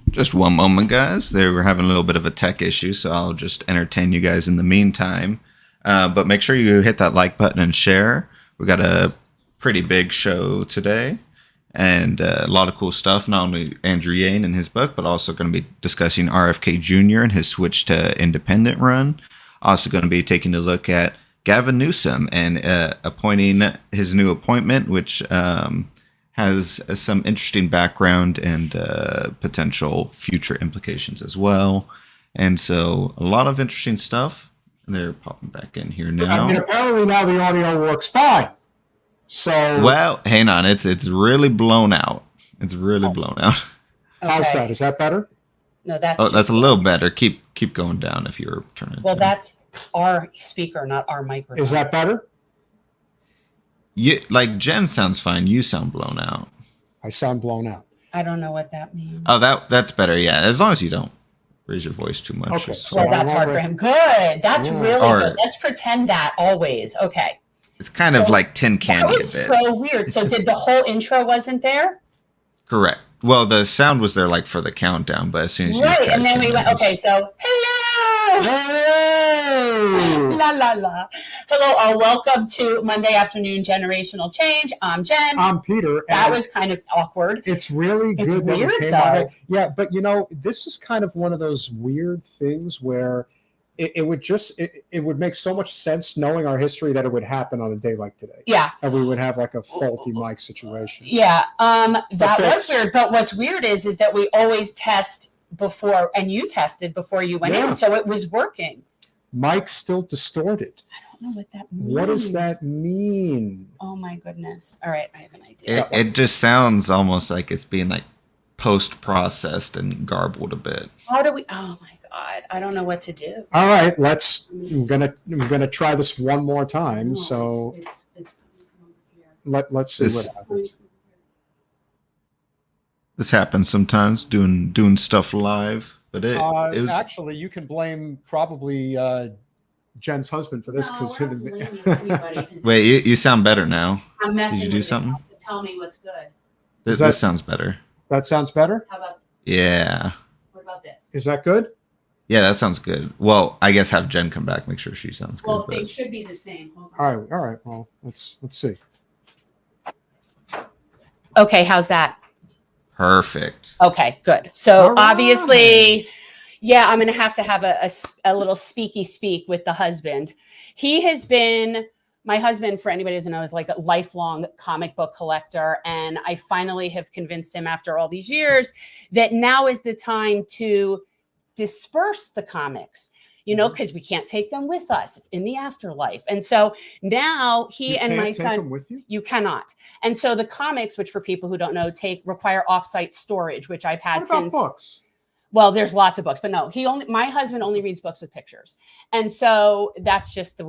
Just one moment, guys. They were having a little bit of a tech issue, so I'll just entertain you guys in the meantime. But make sure you hit that like button and share. We got a pretty big show today and a lot of cool stuff. Not only Andrew Yang and his book, but also going to be discussing RFK Jr. and his switch to independent run. Also going to be taking a look at Gavin Newsom and appointing his new appointment, which has some interesting background and potential future implications as well. And so a lot of interesting stuff. They're popping back in here now. I mean, apparently now the audio works fine. So well, hang on, it's really blown out. It's really blown out. Okay. How's that? Is that better? No, that's that's a little better. Keep going down if you're turning. Well, that's our speaker, not our microphone. Is that better? You like Jen sounds fine. You sound blown out. I sound blown out. I don't know what that means. Oh, that's better. Yeah, as long as you don't raise your voice too much. Okay, Well, that's hard for him. Good. That's really Or- good. Let's pretend that always. Okay. It's kind of like tin candy That a was bit. so weird. So did the whole intro wasn't there? Correct. Well, the sound was there like for the countdown, but as soon as you Right. guys And then we came went, in, okay, so hello. Hey! La la la. Hello, welcome to Monday Afternoon Generational Change. I'm Jen. I'm Peter. That and was kind of awkward. It's really It's good that we weird, came though. on it. Yeah, but you know, this is kind of one of those weird things where it would make so much sense knowing our history that it would happen on a day like today. Yeah. And we would have like a faulty mic situation. Yeah. That Okay. was weird. But what's weird is that we always test before, and you tested before you went Yeah. in, so it was working. Mic's still distorted. I don't know what that means. What does that mean? Oh my goodness. All right, I have an idea. it just sounds almost like it's being like post-processed and garbled a bit. How do we? Oh my God, I don't know what to do. All right, I'm gonna try this one more time. So it's coming from over here. let's see what happens. This happens sometimes doing stuff live, but it was Actually, you can blame probably Jen's husband for this because No, we're not blaming anybody 'cause Wait, you sound better now. I'm messing Did you do with it. something? Tell me what's good. This, Is that- this sounds better. that sounds better. How about Yeah. what about this? Is that good? Yeah, that sounds good. Well, I guess have Jen come back, make sure she sounds good. Well, but- they should be the same. Hold on. All right. Well, let's see. Okay, how's that? Perfect. Okay, good. So All right. obviously, yeah, I'm going to have a little speaky speak with the husband. He has been, my husband, for anybody who doesn't know, is like a lifelong comic book collector. And I finally have convinced him after all these years that now is the time to disperse the comics, you know, because we can't take them with us in the afterlife. And so now he You and can't my take son, them with you? you cannot. And so the comics, which for people who don't know, require offsite storage, which I've had What about since. books? Well, there's lots of books, but no, my husband only reads books with pictures. And so that's just the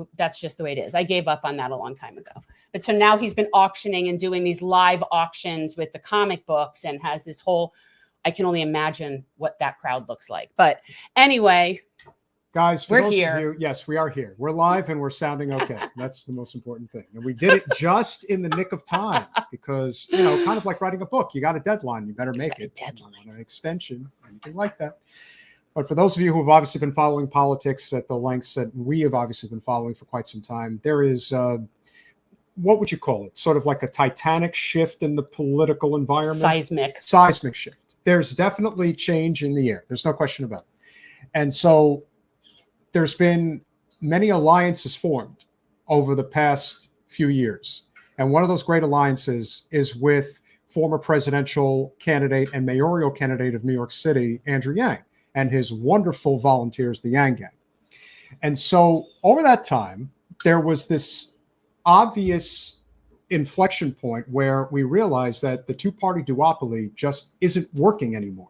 way it is. I gave up on that a long time ago. But so now he's been auctioning and doing these live auctions with the comic books and has this whole, I can only imagine what that crowd looks like. But anyway, Guys, for We're those here. of you, yes, we are here. We're live and we're sounding okay. That's the most important thing. And we did it just in the nick of time because, you know, kind of like writing a book. You got a deadline. You better make it. deadline. An extension, anything like that. But for those of you who have obviously been following politics at the lengths that we have obviously been following for quite some time, there is, what would you call it? Sort of like a titanic shift in the political environment. Seismic shift. There's definitely change in the air. There's no question about it. And so there's been many alliances formed over the past few years. And one of those great alliances is with former presidential candidate and mayoral candidate of New York City, Andrew Yang, and his wonderful volunteers, the Yang Gang. And so over that time, there was this obvious inflection point where we realized that the two-party duopoly just isn't working anymore.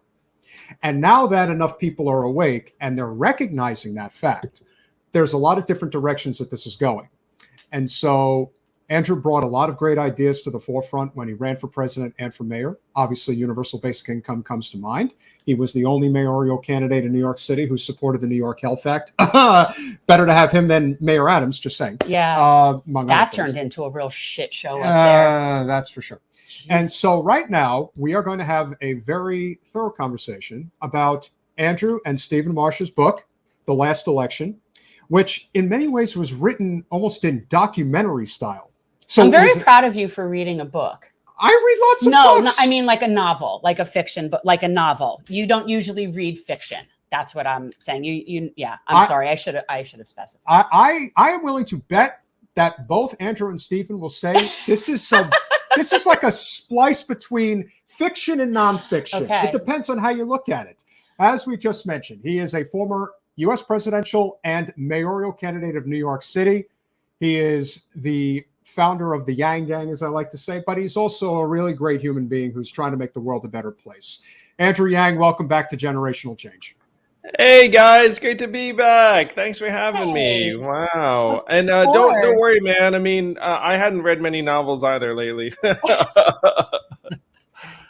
And now that enough people are awake and they're recognizing that fact, there's a lot of different directions that this is going. And so Andrew brought a lot of great ideas to the forefront when he ran for president and for mayor. Obviously, universal basic income comes to mind. He was the only mayoral candidate in New York City who supported the New York Health Act. Better to have him than Mayor Adams, just saying. Yeah. Among That other things. turned into a real shit show up there. That's for sure. And so right now, we are going to have a very thorough conversation about Andrew and Stephen Marsh's book, The Last Election, which in many ways was written almost in documentary style. So I'm very proud of you for reading a book. I read lots of No, books. I mean like a novel, like a fiction, but like a novel. You don't usually read fiction. That's what I'm saying. Yeah. I'm sorry. I should have specified. I am willing to bet that both Andrew and Stephen will say this is like a splice between fiction and nonfiction. Okay. It depends on how you look at it. As we just mentioned, he is a former U.S. presidential and mayoral candidate of New York City. He is the founder of the Yang Gang, as I like to say, but he's also a really great human being who's trying to make the world a better place. Andrew Yang, welcome back to Generational Change. Hey guys, great to be back. Thanks for having me. Wow. And don't worry, man. I mean, I hadn't read many novels either lately.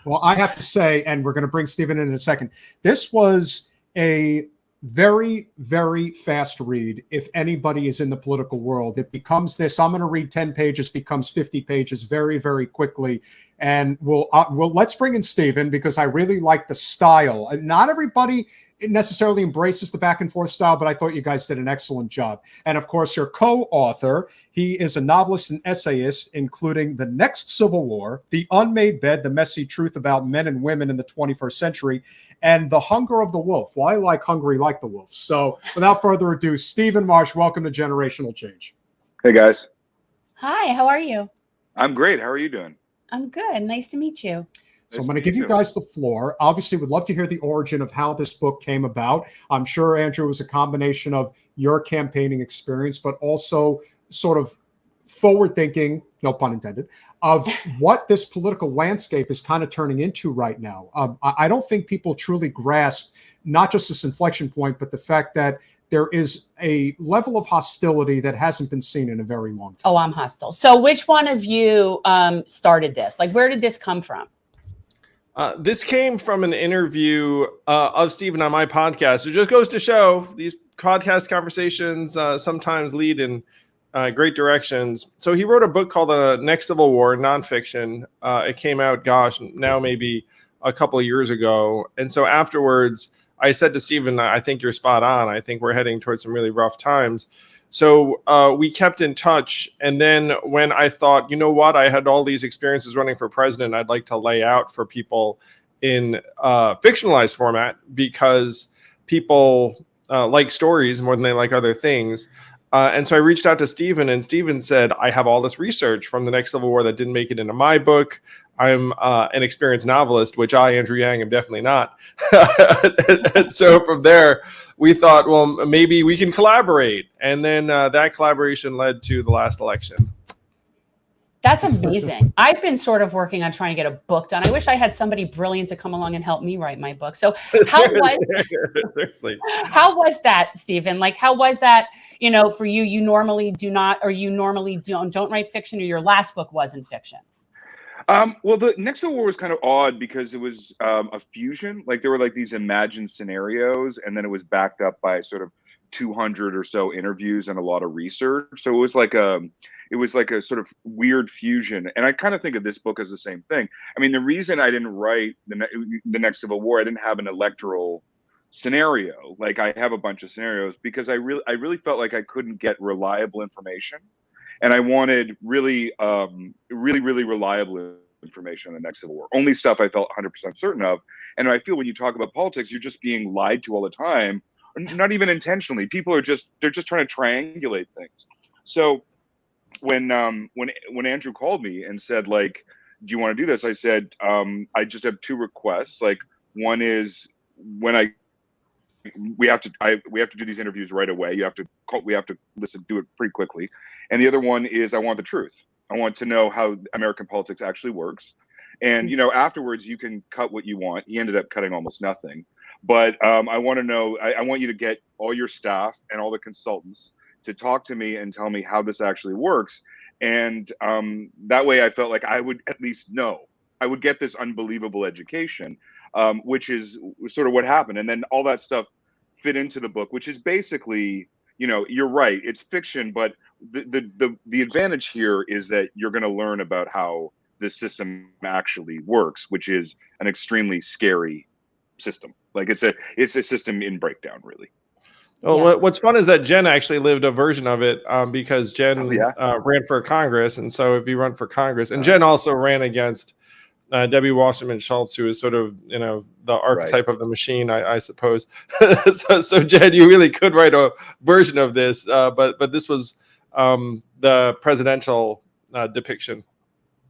Well, I have to say, and we're going to bring Stephen in a second, this was a very, very fast read. If anybody is in the political world, it becomes this, I'm going to read 10 pages, becomes 50 pages very, very quickly. And let's bring in Stephen, because I really like the style. Not everybody necessarily embraces the back and forth style, but I thought you guys did an excellent job. And of course, your co-author, he is a novelist and essayist, including The Next Civil War, The Unmade Bed, The Messy Truth About Men and Women in the 21st Century, and The Hunger of the Wolf. Well, I like hungry like the wolf. So without further ado, Stephen Marsh, welcome to Generational Change. Hey, guys. Hi, how are you? I'm great. How are you doing? I'm good. Nice to meet you. So I'm going to give you guys the floor. Obviously, would love to hear the origin of how this book came about. I'm sure, Andrew, it was a combination of your campaigning experience, but also sort of forward thinking, no pun intended, of what this political landscape is kind of turning into right now. I don't think people truly grasp not just this inflection point, but the fact that there is a level of hostility that hasn't been seen in a very long time. Oh, I'm hostile. So which one of you started this? Like, where did this come from? This came from an interview of Stephen on my podcast. It just goes to show these podcast conversations sometimes lead in great directions. So he wrote a book called The Next Civil War, nonfiction. It came out, now maybe a couple of years ago. And so afterwards, I said to Stephen, I think you're spot on. I think we're heading towards some really rough times. So we kept in touch. And then when I thought, you know what, I had all these experiences running for president, I'd like to lay out for people in fictionalized format, because people like stories more than they like other things. And so I reached out to Stephen, and Stephen said, I have all this research from The Next Civil War that didn't make it into my book. I'm an experienced novelist, which I, Andrew Yang, am definitely not. And so from there, we thought, well, maybe we can collaborate. And then that collaboration led to the last election. That's amazing. I've been sort of working on trying to get a book done. I wish I had somebody brilliant to come along and help me write my book. So how was that, Stephen? Like, how was that, for you? You normally do not, or you normally don't write fiction, or your last book wasn't fiction? Well, The Next Civil War was kind of odd because it was a fusion. Like, there were like these imagined scenarios, and then it was backed up by sort of 200 or so interviews and a lot of research. So it was like a sort of weird fusion. And I kind of think of this book as the same thing. I mean, the reason I didn't write the Next Civil War, I didn't have an electoral scenario. Like, I have a bunch of scenarios because I really felt like I couldn't get reliable information. And I wanted really reliable information on the next Civil War. Only stuff I felt 100% certain of. And I feel when you talk about politics, you're just being lied to all the time, not even intentionally. People are they're just trying to triangulate things. So when Andrew called me and said, like, do you want to do this? I said, I just have two requests. Like, one is when we have to do these interviews right away. We have to do it pretty quickly. And the other one is I want the truth. I want to know how American politics actually works. And, afterwards you can cut what you want. He ended up cutting almost nothing. But I want to know, I want you to get all your staff and all the consultants to talk to me and tell me how this actually works. And that way I felt like I would at least know. I would get this unbelievable education, which is sort of what happened. And then all that stuff fit into the book, which is basically, you're right, it's fiction, but the advantage here is that you're going to learn about how this system actually works, which is an extremely scary system. Like, it's a system in breakdown, really. Well, yeah. What's fun is that Jen actually lived a version of it because Jen ran for Congress. And so if you run for Congress, and Jen also ran against Debbie Wasserman Schultz, who is sort of, the archetype of the machine, I suppose. so Jen, you really could write a version of this, but this was the presidential depiction.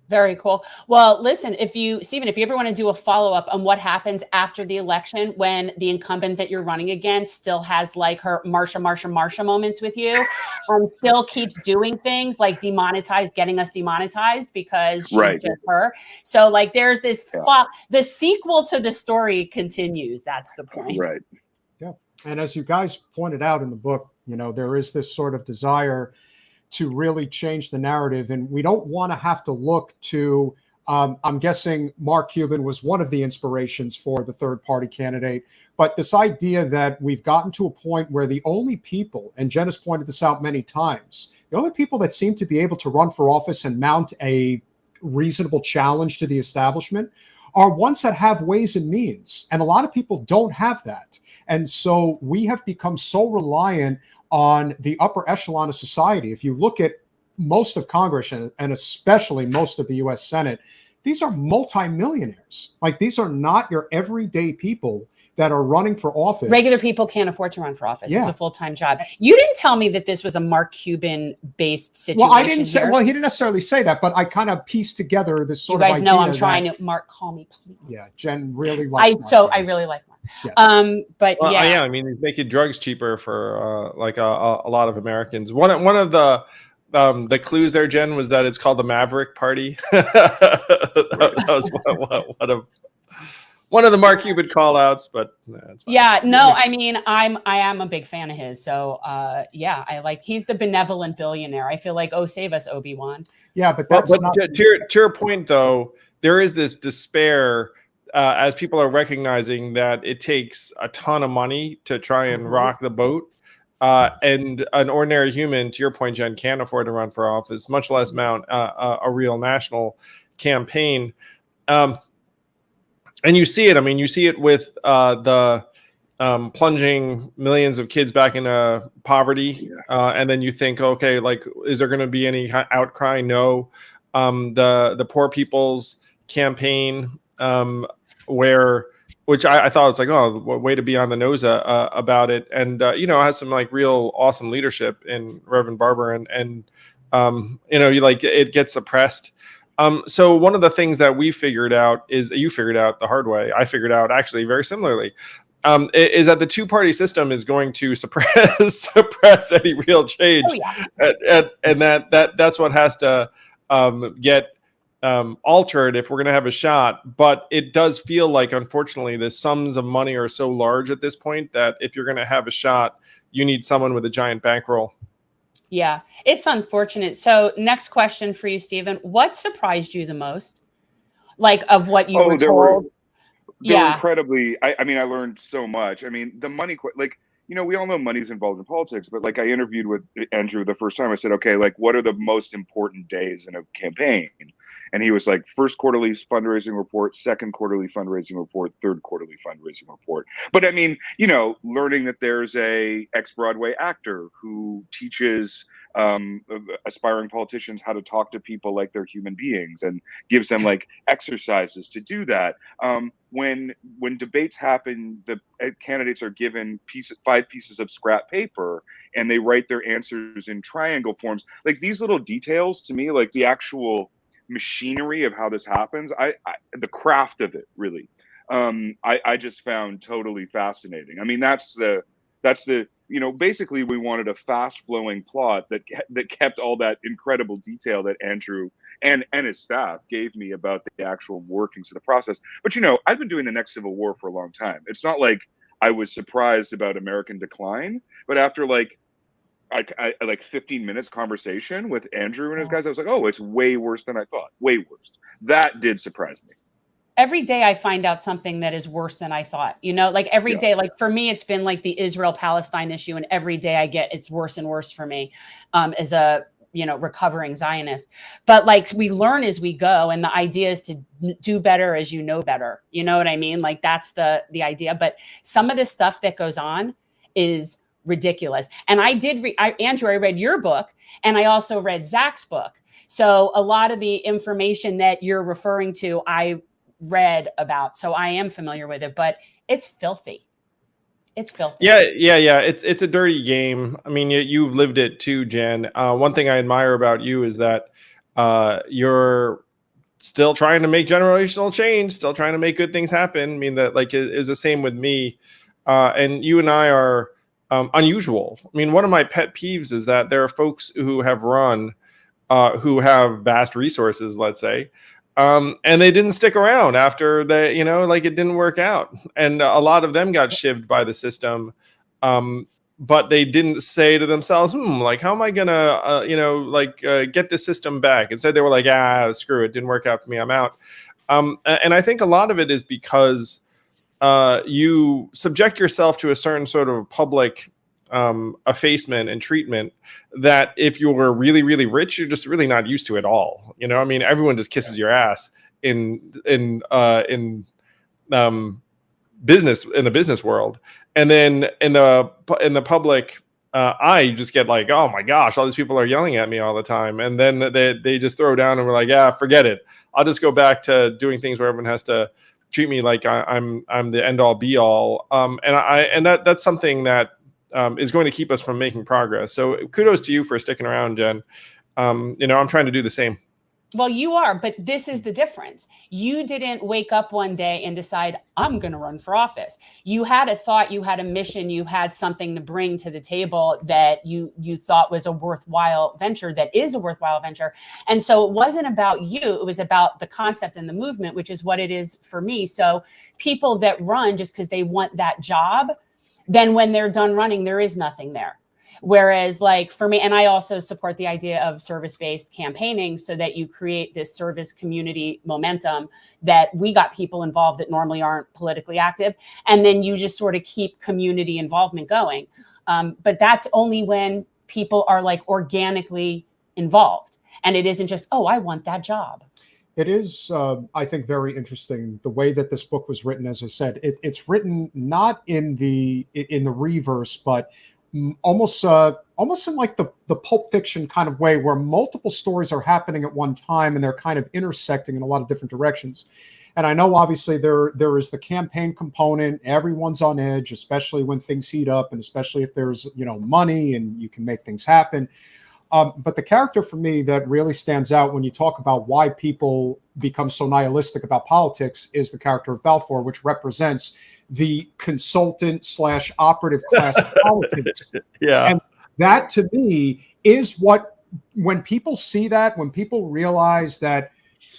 Very cool. Well, listen, Stephen, if you ever want to do a follow-up on what happens after the election, when the incumbent that you're running against still has like her Marsha moments with you, and still keeps doing things like getting us demonetized because she's just her. So like, there's this, the sequel to the story continues. That's the point. Right. Yeah. And as you guys pointed out in the book, there is this sort of desire to really change the narrative. And we don't want to have to look to I'm guessing Mark Cuban was one of the inspirations for the third party candidate. But this idea that we've gotten to a point where the only people, and Jen has pointed this out many times, the only people that seem to be able to run for office and mount a reasonable challenge to the establishment are ones that have ways and means. And a lot of people don't have that. And so we have become so reliant on the upper echelon of society. If you look at most of Congress and especially most of the US Senate, these are multimillionaires. Like, these are not your everyday people that are running for office. Regular people can't afford to run for office. Yeah. It's a full-time job. You didn't tell me that this was a Mark Cuban based situation. Well, I didn't say, here. well, he didn't necessarily say that, but I kind of pieced together this You sort of guys know I'm idea trying that- to, Mark, call me, please. Yeah, Jen really likes Mark I Cuban. really like Mark. Yeah. But Well, yeah. I mean, he's making drugs cheaper for like a lot of Americans. One of the clues there, Jen, was that it's called the Maverick Party. that was one of the Mark Cuban call outs, but that's fine. Yeah, no, I mean, I am a big fan of his. So yeah, he's the benevolent billionaire. I feel like, oh, save us, Obi-Wan. Yeah, but that's not to your point, though, there is this despair as people are recognizing that it takes a ton of money to try and rock the boat. And an ordinary human, to your point, Jen, can't afford to run for office, much less mount a real national campaign. And you see it. I mean, you see it with the plunging millions of kids back into poverty. And then you think, okay, like, is there going to be any outcry? No. The Poor People's Campaign, which I thought was like, oh, way to be on the nose about it. And, has some like real awesome leadership in Reverend Barber and it gets suppressed. So one of the things that we figured out you figured out the hard way. I figured out actually very similarly, is that the two-party system is going to suppress any real change. Oh, yeah. And that's what has to get altered if we're going to have a shot. But it does feel like, unfortunately, the sums of money are so large at this point that if you're going to have a shot, you need someone with a giant bankroll. Yeah, it's unfortunate. So next question for you, Stephen. What surprised you the most? Like, of what you were told? They were incredibly, I mean, I learned so much. I mean, the money, like, we all know money's involved in politics, but like, I interviewed with Andrew the first time. I said, okay, like, what are the most important days in a campaign? And he was like, first quarterly fundraising report, second quarterly fundraising report, third quarterly fundraising report. But I mean, learning that there's a ex-Broadway actor who teaches aspiring politicians how to talk to people like they're human beings and gives them like exercises to do that. When debates happen, the candidates are given 5 pieces of scrap paper and they write their answers in triangle forms. Like, these little details, to me, like the actual machinery of how this happens, the craft of it, really, I just found totally fascinating. I mean, that's the basically we wanted a fast flowing plot that kept all that incredible detail that Andrew and his staff gave me about the actual workings of the process. But I've been doing the next Civil War for a long time. It's not like I was surprised about American decline, but after like 15 minutes conversation with Andrew and his guys, I was like, oh, it's way worse than I thought. Way worse. That did surprise me. Every day I find out something that is worse than I thought, like every day, like for me, it's been like the Israel-Palestine issue. And every day I get, it's worse and worse for me as a, recovering Zionist. But like, we learn as we go. And the idea is to do better as you know better. You know what I mean? Like, that's the idea. But some of the stuff that goes on is ridiculous. And I did Andrew, I read your book and I also read Zach's book. So a lot of the information that you're referring to, I read about. So I am familiar with it, but it's filthy. It's filthy. Yeah. It's a dirty game. I mean, you've lived it too, Jen. One thing I admire about you is that you're still trying to make generational change, still trying to make good things happen. I mean, that like is the same with me. And you and I are unusual. I mean, one of my pet peeves is that there are folks who have run, who have vast resources, let's say, and they didn't stick around after like it didn't work out. And a lot of them got shivved by the system. but they didn't say to themselves, like, how am I gonna, get the system back? Instead, they were like, screw it, didn't work out for me, I'm out. And I think a lot of it is because you subject yourself to a certain sort of public effacement and treatment that if you're really, really rich, you're just really not used to at all. You know, I mean, everyone just kisses your ass in business, in the business world, and then in the public eye, you just get like, oh my gosh, all these people are yelling at me all the time, and then they just throw down and we're like, yeah, forget it, I'll just go back to doing things where everyone has to treat me like I'm the end all be all, and that's something that is going to keep us from making progress. So kudos to you for sticking around, Jen. I'm trying to do the same. Well, you are, but this is the difference. You didn't wake up one day and decide, I'm going to run for office. You had a thought, you had a mission, you had something to bring to the table that you thought was a worthwhile venture, that is a worthwhile venture. And so it wasn't about you, it was about the concept and the movement, which is what it is for me. So people that run just because they want that job, then when they're done running, there is nothing there. Whereas like for me, and I also support the idea of service-based campaigning so that you create this service community momentum that we got people involved that normally aren't politically active. And then you just sort of keep community involvement going. But that's only when people are like organically involved. And it isn't just, oh, I want that job. It is, I think, very interesting the way that this book was written. As I said, it's written not in the reverse, but almost in like the Pulp Fiction kind of way, where multiple stories are happening at one time and they're kind of intersecting in a lot of different directions. And I know obviously there is the campaign component. Everyone's on edge, especially when things heat up, and especially if there's money and you can make things happen. But the character for me that really stands out when you talk about why people become so nihilistic about politics is the character of Balfour, which represents the consultant / operative class of politics. Yeah. And that to me is what, when people see that, when people realize that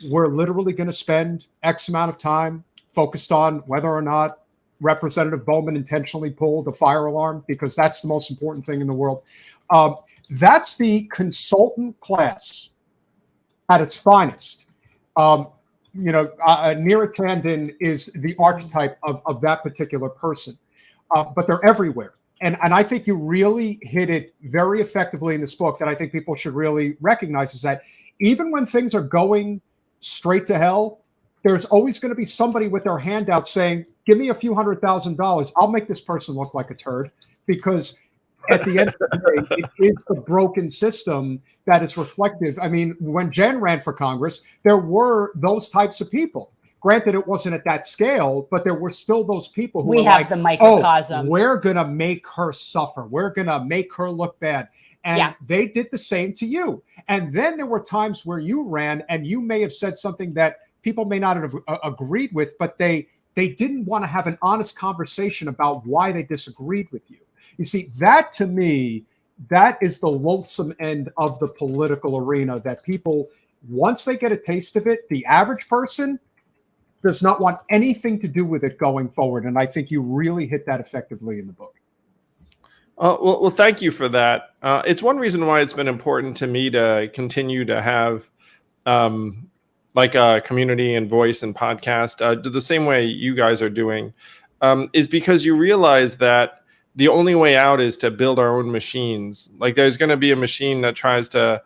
we're literally going to spend X amount of time focused on whether or not Representative Bowman intentionally pulled the fire alarm, because that's the most important thing in the world. That's the consultant class at its finest. Neera Tanden is the archetype of that particular person, but they're everywhere. And I think you really hit it very effectively in this book that I think people should really recognize, is that even when things are going straight to hell, there's always going to be somebody with their hand out saying, give me a few $100,000. I'll make this person look like a turd, because at the end of the day, it is the broken system that is reflective. I mean, when Jen ran for Congress, there were those types of people. Granted, it wasn't at that scale, but there were still those people who were like, the microcosm. Oh, we're going to make her suffer. We're going to make her look bad. And they did the same to you. And then there were times where you ran and you may have said something that people may not have agreed with, but they didn't want to have an honest conversation about why they disagreed with you. You see, that to me, that is the loathsome end of the political arena, that people, once they get a taste of it, the average person does not want anything to do with it going forward. And I think you really hit that effectively in the book. Well, thank you for that. It's one reason why it's been important to me to continue to have like a community and voice and podcast the same way you guys are doing, is because you realize that the only way out is to build our own machines. Like there's going to be a machine that tries to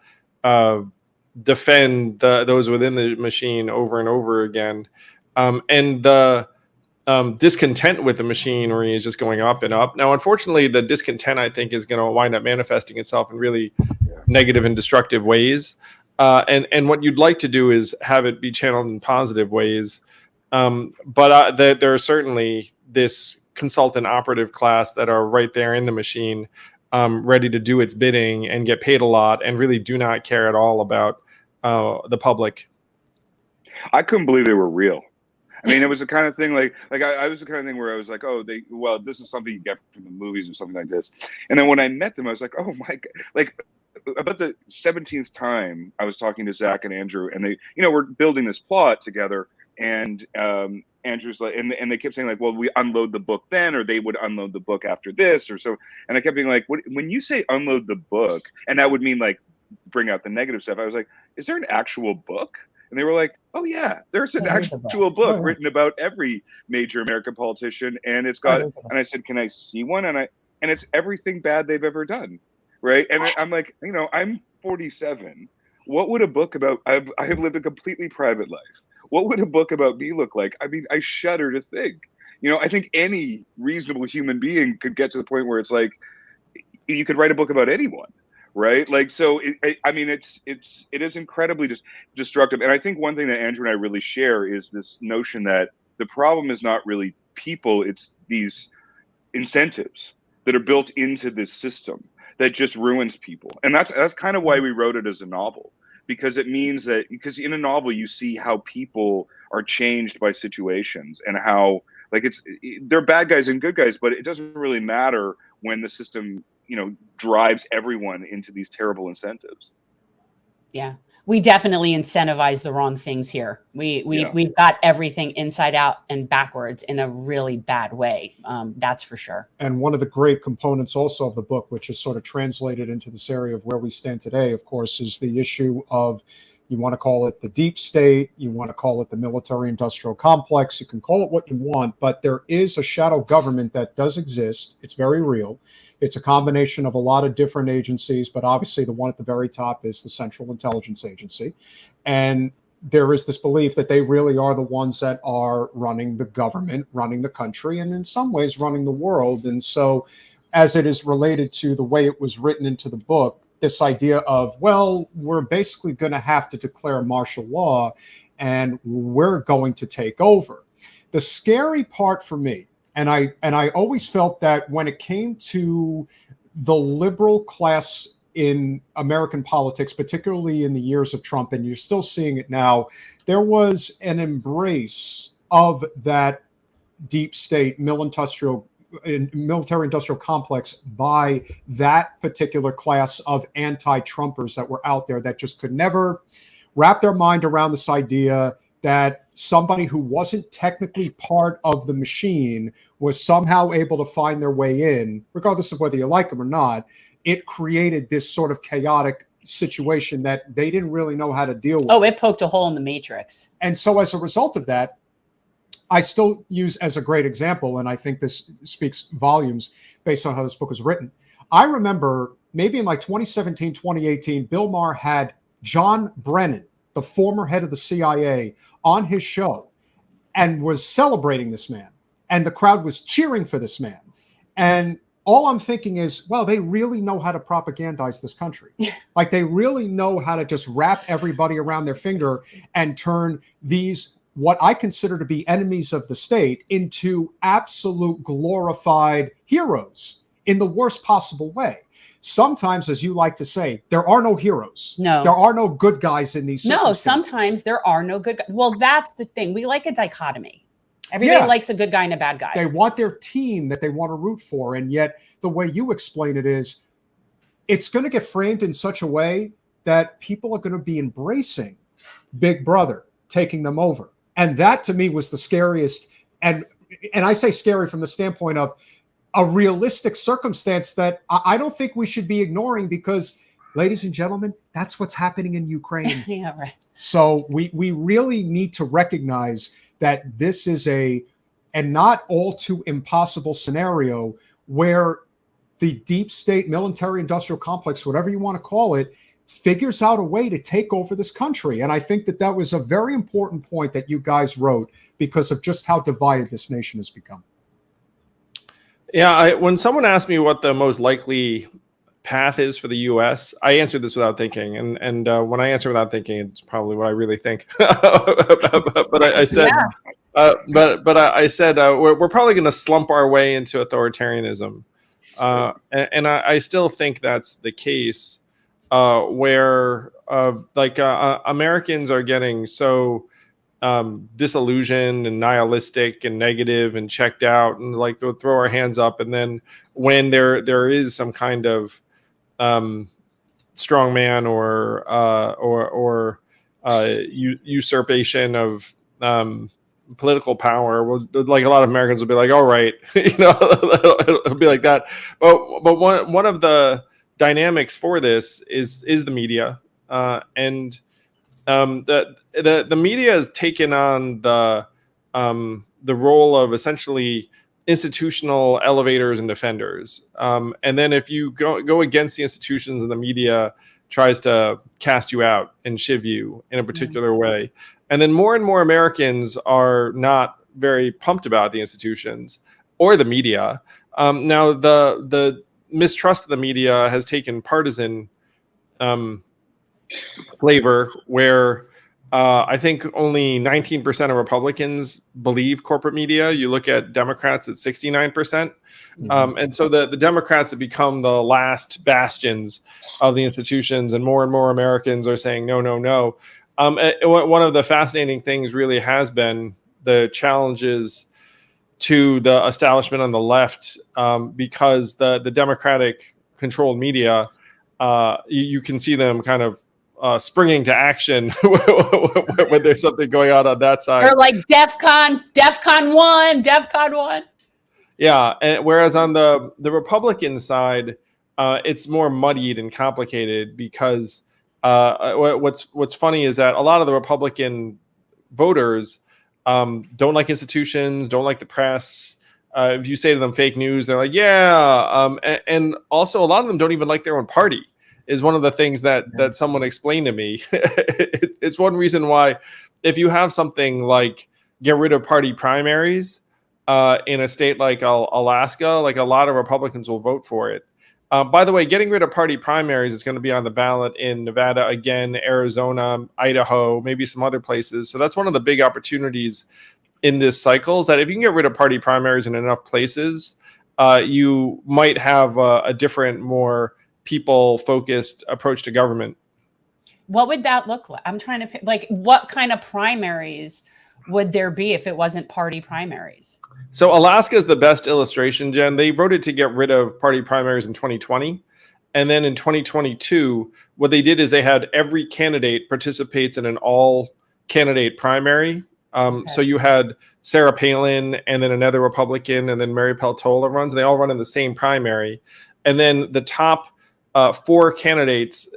defend those within the machine over and over again. And the discontent with the machinery is just going up and up. Now, unfortunately, the discontent, I think, is going to wind up manifesting itself in really negative and destructive ways. And what you'd like to do is have it be channeled in positive ways. But there are certainly this consultant operative class that are right there in the machine, ready to do its bidding and get paid a lot and really do not care at all about the public. I couldn't believe they were real. I mean, it was the kind of thing I was the kind of thing where I was like, oh, this is something you get from the movies or something like this. And then when I met them, I was like, oh my God, like about the 17th time I was talking to Zach and Andrew, and they, we're building this plot together. And Andrew's like, and they kept saying like, well, we unload the book then, or they would unload the book after this, or so. And I kept being like, when you say unload the book, and that would mean like bring out the negative stuff. I was like, is there an actual book? And they were like, oh yeah, there's an actual book written about every major American politician, and it's got. And I said, can I see one? And it's everything bad they've ever done, right? And I'm like, I'm 47. What would a book about? I have lived a completely private life. What would a book about me look like? I mean, I shudder to think. I think any reasonable human being could get to the point where it's like you could write a book about anyone, right? Like, so it is incredibly destructive. And I think one thing that Andrew and I really share is this notion that the problem is not really people; it's these incentives that are built into this system that just ruins people. And that's kind of why we wrote it as a novel. Because it means that in a novel you see how people are changed by situations and how like they're bad guys and good guys, but it doesn't really matter when the system drives everyone into these terrible incentives. Yeah, we definitely incentivize the wrong things here. We've got everything inside out and backwards in a really bad way. That's for sure. And one of the great components also of the book, which is sort of translated into this area of where we stand today, of course, is the issue of, you want to call it the deep state, you want to call it the military industrial complex, you can call it what you want, but there is a shadow government that does exist. It's very real. It's a combination of a lot of different agencies, but obviously the one at the very top is the Central Intelligence Agency. And there is this belief that they really are the ones that are running the government, running the country, and in some ways running the world. And so as it is related to the way it was written into the book, this idea of, well, we're basically going to have to declare martial law and we're going to take over. The scary part for me, and I always felt that when it came to the liberal class in American politics, particularly in the years of Trump, and you're still seeing it now, there was an embrace of that deep state military industrial complex by that particular class of anti-Trumpers that were out there that just could never wrap their mind around this idea that somebody who wasn't technically part of the machine was somehow able to find their way in, regardless of whether you like them or not. It created this sort of chaotic situation that they didn't really know how to deal with. Oh, it poked a hole in the matrix. And so as a result of that, I still use as a great example, and I think this speaks volumes based on how this book was written. I remember maybe in like 2017, 2018, Bill Maher had John Brennan, the former head of the CIA, on his show and was celebrating this man. And the crowd was cheering for this man. And all I'm thinking is, well, they really know how to propagandize this country. Like they really know how to just wrap everybody around their finger and turn these, what I consider to be enemies of the state, into absolute glorified heroes in the worst possible way. Sometimes, as you like to say, there are no heroes. No. There are no good guys in these circumstances. No, sometimes there are no good guys. Well, that's the thing. We like a dichotomy. Everybody likes a good guy and a bad guy. They want their team that they want to root for. And yet the way you explain it is, it's going to get framed in such a way that people are going to be embracing Big Brother taking them over. And that to me was the scariest. And I say scary from the standpoint of a realistic circumstance that I don't think we should be ignoring, because, ladies and gentlemen, that's what's happening in Ukraine. Yeah, right. So we really need to recognize that this is a not all too impossible scenario where the deep state military industrial complex, whatever you want to call it, figures out a way to take over this country. And I think that was a very important point that you guys wrote because of just how divided this nation has become. Yeah, when someone asked me what the most likely path is for the U.S., I answered this without thinking, and when I answer without thinking, it's probably what I really think. But I said, I said we're probably going to slump our way into authoritarianism, and I still think that's the case, where Americans are getting so disillusioned and nihilistic and negative and checked out, and like they'll throw our hands up, and then when there is some kind of strong man or usurpation of political power. Like a lot of Americans will be like, all right, it'll be like that. But one of the dynamics for this is the media, and the media has taken on the role of essentially institutional elevators and defenders. And then if you go against the institutions and the media tries to cast you out and shiv you in a particular way. And then more and more Americans are not very pumped about the institutions or the media. Now the mistrust of the media has taken partisan flavor, where I think only 19% of Republicans believe corporate media. You look at Democrats at 69%. And so the Democrats have become the last bastions of the institutions, and more Americans are saying, no, no, no. One of the fascinating things really has been the challenges to the establishment on the left, because the Democratic controlled media, you can see them kind of springing to action when there's something going on that side. They're like DEFCON 1. Yeah, and whereas on the Republican side, it's more muddied and complicated, because what's funny is that a lot of the Republican voters don't like institutions, don't like the press. If you say to them fake news, they're like, yeah. And also a lot of them don't even like their own party, is one of the things that someone explained to me. It's one reason why, if you have something like get rid of party primaries in a state like Alaska, like a lot of Republicans will vote for it. By the way, getting rid of party primaries is going to be on the ballot in Nevada again, Arizona, Idaho, maybe some other places. So that's one of the big opportunities in this cycle, is that if you can get rid of party primaries in enough places, you might have a different, more people-focused approach to government. What would that look like? I'm trying to pick, like, what kind of primaries would there be if it wasn't party primaries? So Alaska is the best illustration, Jen. They voted to get rid of party primaries in 2020. And then in 2022, what they did is they had every candidate participates in an all-candidate primary. So you had Sarah Palin and then another Republican, and then Mary Peltola runs. They all run in the same primary. And then the top 4 candidates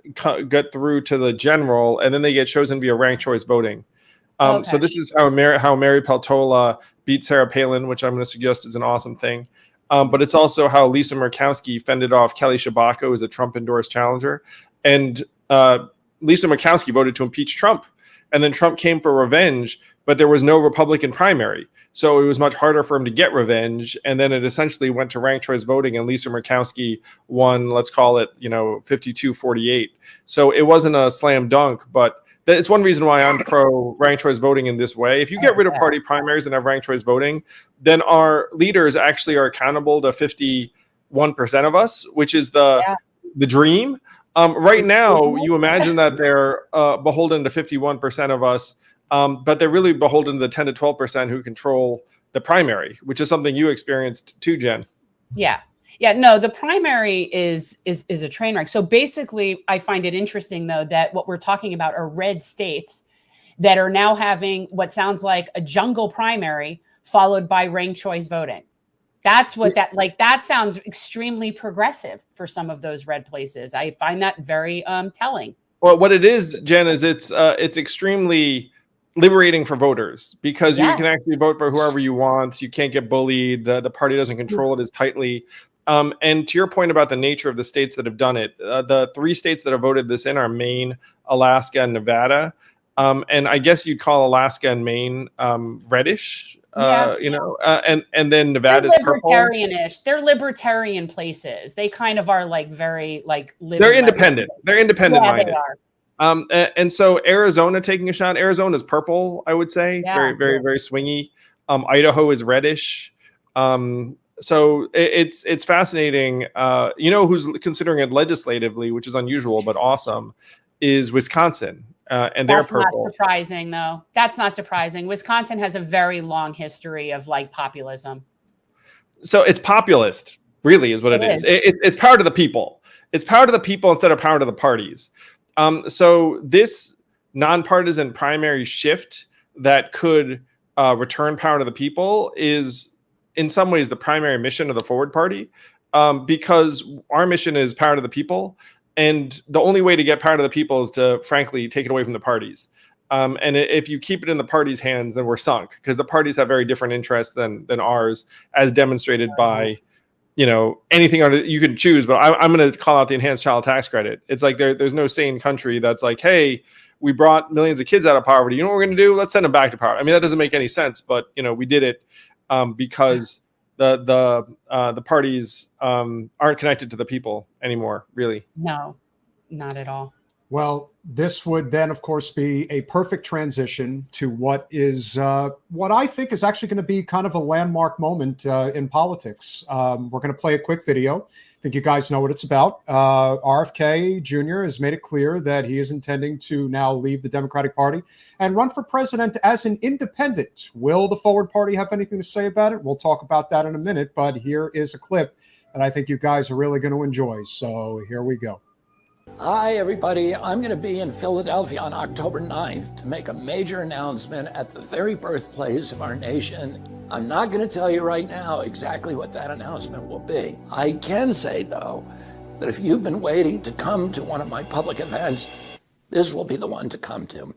get through to the general, and then they get chosen via ranked choice voting. So this is how Mary Peltola beat Sarah Palin, which I'm going to suggest is an awesome thing. But it's also how Lisa Murkowski fended off Kelly Tshibaka, who is a Trump-endorsed challenger. And Lisa Murkowski voted to impeach Trump. And then Trump came for revenge, but there was no Republican primary. So it was much harder for him to get revenge. And then it essentially went to ranked choice voting, and Lisa Murkowski won, let's call it, 52-48. So it wasn't a slam dunk, but it's one reason why I'm pro ranked choice voting in this way. If you get rid of party primaries and have ranked choice voting, then our leaders actually are accountable to 51% of us, which is the dream. Right now, you imagine that they're beholden to 51% of us, but they're really beholden to the 10 to 12% who control the primary, which is something you experienced too, Jen. Yeah. No, the primary is a train wreck. So basically, I find it interesting, though, that what we're talking about are red states that are now having what sounds like a jungle primary followed by ranked choice voting. That's what that sounds extremely progressive for some of those red places. I find that very telling. Well, what it is, Jen, is it's extremely liberating for voters, because you can actually vote for whoever you want. You can't get bullied. The party doesn't control it as tightly. And to your point about the nature of the states that have done it, the 3 states that have voted this in are Maine, Alaska, and Nevada. And I guess you'd call Alaska and Maine reddish, and then Nevada is purple. Libertarianish. They're libertarian places. They kind of are like very like. They're independent. They're independent minded. They are. And so Arizona taking a shot. Arizona is purple, I would say. Very, very, very swingy. Idaho is reddish. So it's fascinating. Who's considering it legislatively, which is unusual but awesome, is Wisconsin. And they're purple. That's not surprising, though. That's not surprising. Wisconsin has a very long history of like populism. So it's populist, really, is what it is. It's power to the people. It's power to the people instead of power to the parties. So this nonpartisan primary shift that could return power to the people is in some ways the primary mission of the Forward Party, because our mission is power to the people. And the only way to get power to the people is to, frankly, take it away from the parties. And if you keep it in the parties' hands, then we're sunk, because the parties have very different interests than ours, as demonstrated by, anything you could choose. But I'm going to call out the enhanced child tax credit. It's like there's no sane country that's like, hey, we brought millions of kids out of poverty. You know what we're going to do? Let's send them back to poverty. I mean, that doesn't make any sense. But we did it because the parties aren't connected to the people anymore, really. No, not at all. Well, this would then, of course, be a perfect transition to what I think is actually going to be kind of a landmark moment in politics. We're going to play a quick video. I think you guys know what it's about. RFK Jr. has made it clear that he is intending to now leave the Democratic Party and run for president as an independent. Will the Forward Party have anything to say about it? We'll talk about that in a minute, but here is a clip that I think you guys are really going to enjoy. So here we go. Hi, everybody. I'm going to be in Philadelphia on October 9th to make a major announcement at the very birthplace of our nation. I'm not going to tell you right now exactly what that announcement will be. I can say, though, that if you've been waiting to come to one of my public events, this will be the one to come to.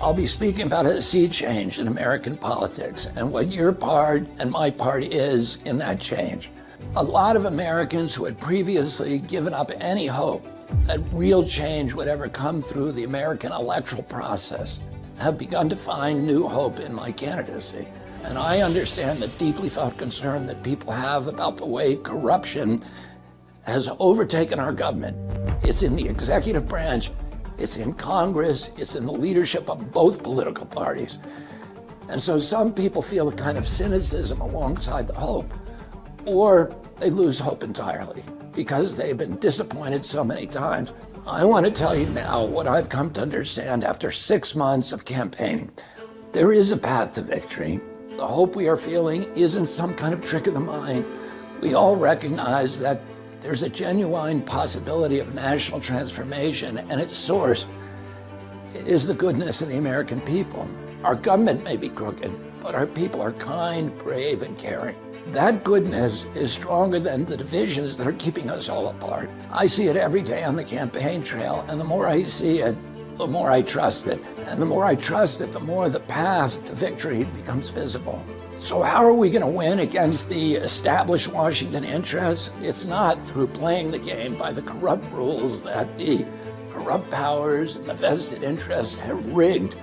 I'll be speaking about a sea change in American politics and what your part and my part is in that change. A lot of Americans who had previously given up any hope that real change would ever come through the American electoral process have begun to find new hope in my candidacy. And I understand the deeply felt concern that people have about the way corruption has overtaken our government. It's in the executive branch, it's in Congress, it's in the leadership of both political parties. And so some people feel a kind of cynicism alongside the hope, or they lose hope entirely because they've been disappointed so many times. I want to tell you now what I've come to understand after 6 months of campaigning. There is a path to victory. The hope we are feeling isn't some kind of trick of the mind. We all recognize that there's a genuine possibility of national transformation, and its source is the goodness of the American people. Our government may be crooked, but our people are kind, brave, and caring. That goodness is stronger than the divisions that are keeping us all apart. I see it every day on the campaign trail, and the more I see it, the more I trust it. And the more I trust it, the more the path to victory becomes visible. So how are we going to win against the established Washington interests? It's not through playing the game by the corrupt rules that the corrupt powers and the vested interests have rigged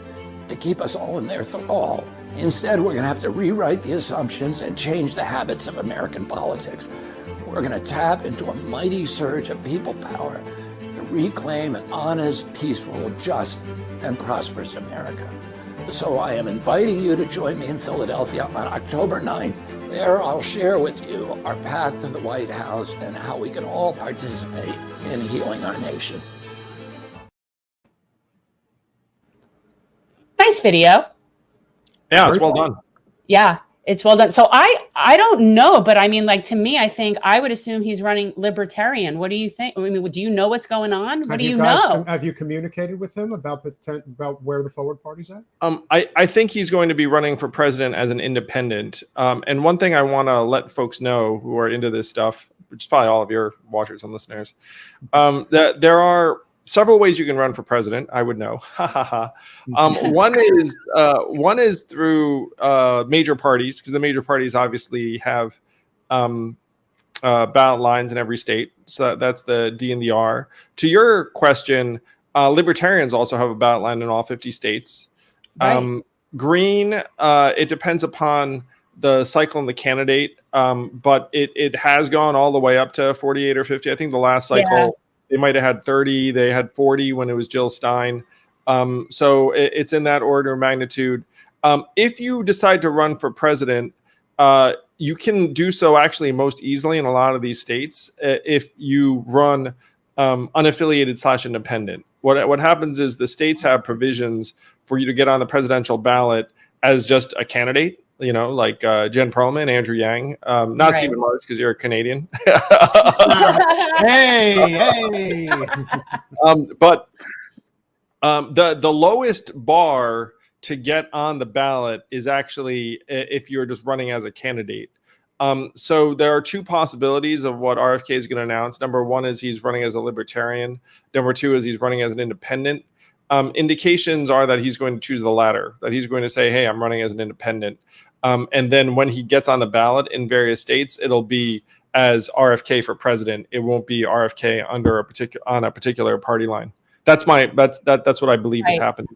to keep us all in their thrall. Instead, we're going to have to rewrite the assumptions and change the habits of American politics. We're going to tap into a mighty surge of people power to reclaim an honest, peaceful, just, and prosperous America. So I am inviting you to join me in Philadelphia on October 9th. There I'll share with you our path to the White House and how we can all participate in healing our nation. Nice video. Yeah, it's well done. Yeah, it's well done. So I don't know, but I mean, like, to me, I think I would assume he's running libertarian. What do you think? I mean, do you know what's going on? What do you know? Have you communicated with him about where the Forward Party's at? I think he's going to be running for president as an independent. And one thing I want to let folks know who are into this stuff, which is probably all of your watchers and listeners, that there are several ways you can run for president. I would know. One is through major parties, because the major parties obviously have ballot lines in every state. So that's the D and the R. To your question, libertarians also have a ballot line in all 50 states. Right. Green, it depends upon the cycle and the candidate, but it has gone all the way up to 48 or 50. I think the last cycle. Yeah. They might have had 30. They had 40 when it was Jill Stein. So it's in that order of magnitude. If you decide to run for president, you can do so actually most easily in a lot of these states if you run unaffiliated / independent. What happens is the states have provisions for you to get on the presidential ballot as just a candidate. You know, like Jen Perlman, Andrew Yang, not right. Stephen Marsh, because you're a Canadian. hey. But the lowest bar to get on the ballot is actually if you're just running as a candidate. So there are two possibilities of what RFK is going to announce. Number one is he's running as a libertarian. Number two is he's running as an independent. Indications are that he's going to choose the latter, that he's going to say, hey, I'm running as an independent. And then when he gets on the ballot in various states, it'll be as RFK for president. It won't be RFK under a particular party line. That's what I believe is happening.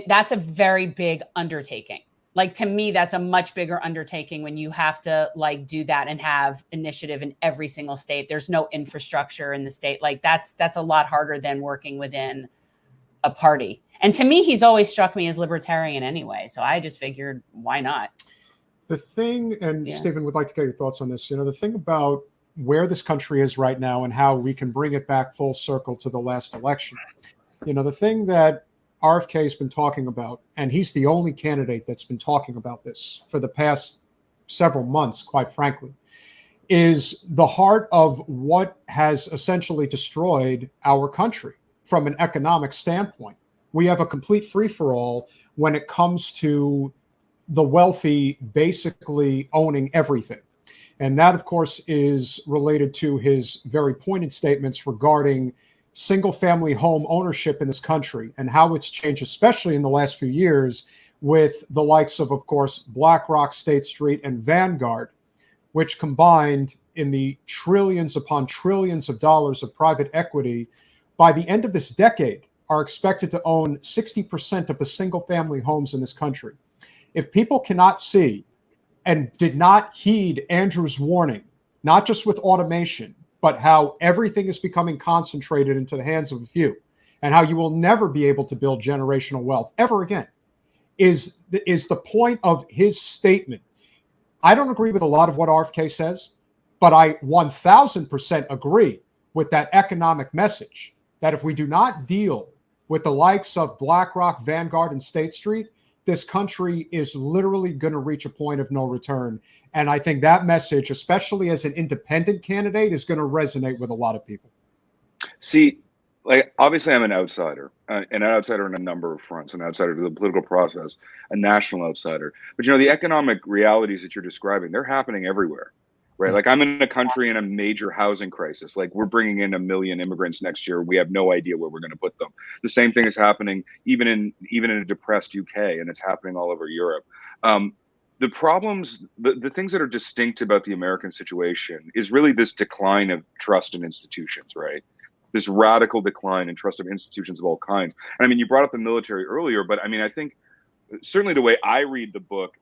That's a very big undertaking. Like, to me, that's a much bigger undertaking when you have to like do that and have initiative in every single state. There's no infrastructure in the state. Like that's a lot harder than working within a party. And to me, he's always struck me as libertarian anyway. So I just figured, why not? The thing, and Stephen would like to get your thoughts on this, the thing about where this country is right now and how we can bring it back full circle to the last election. The thing that RFK has been talking about, and he's the only candidate that's been talking about this for the past several months, quite frankly, is the heart of what has essentially destroyed our country from an economic standpoint. We have a complete free-for-all when it comes to the wealthy basically owning everything. And that, of course, is related to his very pointed statements regarding single-family home ownership in this country and how it's changed, especially in the last few years, with the likes of course, BlackRock, State Street, and Vanguard, which combined in the trillions upon trillions of dollars of private equity, by the end of this decade, are expected to own 60% of the single-family homes in this country. If people cannot see and did not heed Andrew's warning, not just with automation, but how everything is becoming concentrated into the hands of a few, and how you will never be able to build generational wealth ever again, is the point of his statement. I don't agree with a lot of what RFK says, but I 1000% agree with that economic message that if we do not deal with the likes of BlackRock, Vanguard, and State Street, this country is literally going to reach a point of no return. And I think that message, especially as an independent candidate, is going to resonate with a lot of people. See, like, obviously I'm an outsider on a number of fronts, an outsider to the political process, a national outsider. But, the economic realities that you're describing, they're happening everywhere, right? Like, I'm in a country in a major housing crisis. Like, we're bringing in 1 million immigrants next year. We have no idea where we're going to put them. The same thing is happening even in a depressed UK, and it's happening all over Europe. The problems, the things that are distinct about the American situation is really this decline of trust in institutions, right? This radical decline in trust of institutions of all kinds. And I mean, you brought up the military earlier, but I mean, I think certainly the way I read the book,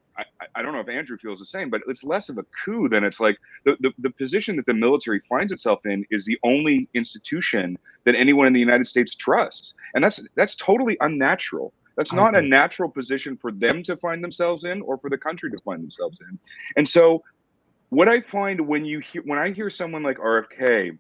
I don't know if Andrew feels the same, but it's less of a coup than it's like the position that the military finds itself in is the only institution that anyone in the United States trusts. And that's totally unnatural. That's not a natural position for them to find themselves in or for the country to find themselves in. And so what I find when I hear someone like RFK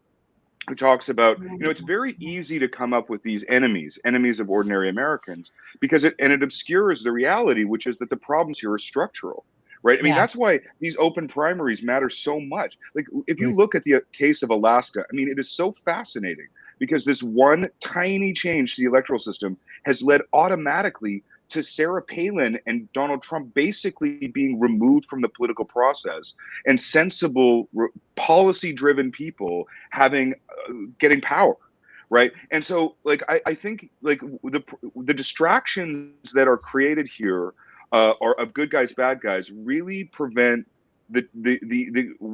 who talks about, it's very easy to come up with these enemies of ordinary Americans, because it obscures the reality, which is that the problems here are structural, right? I mean, that's why these open primaries matter so much. Like, if you look at the case of Alaska, I mean, it is so fascinating because this one tiny change to the electoral system has led automatically to Sarah Palin and Donald Trump basically being removed from the political process, and sensible, policy-driven people getting power, right? And so, like, I think, like, the distractions that are created here are of good guys, bad guys, really prevent the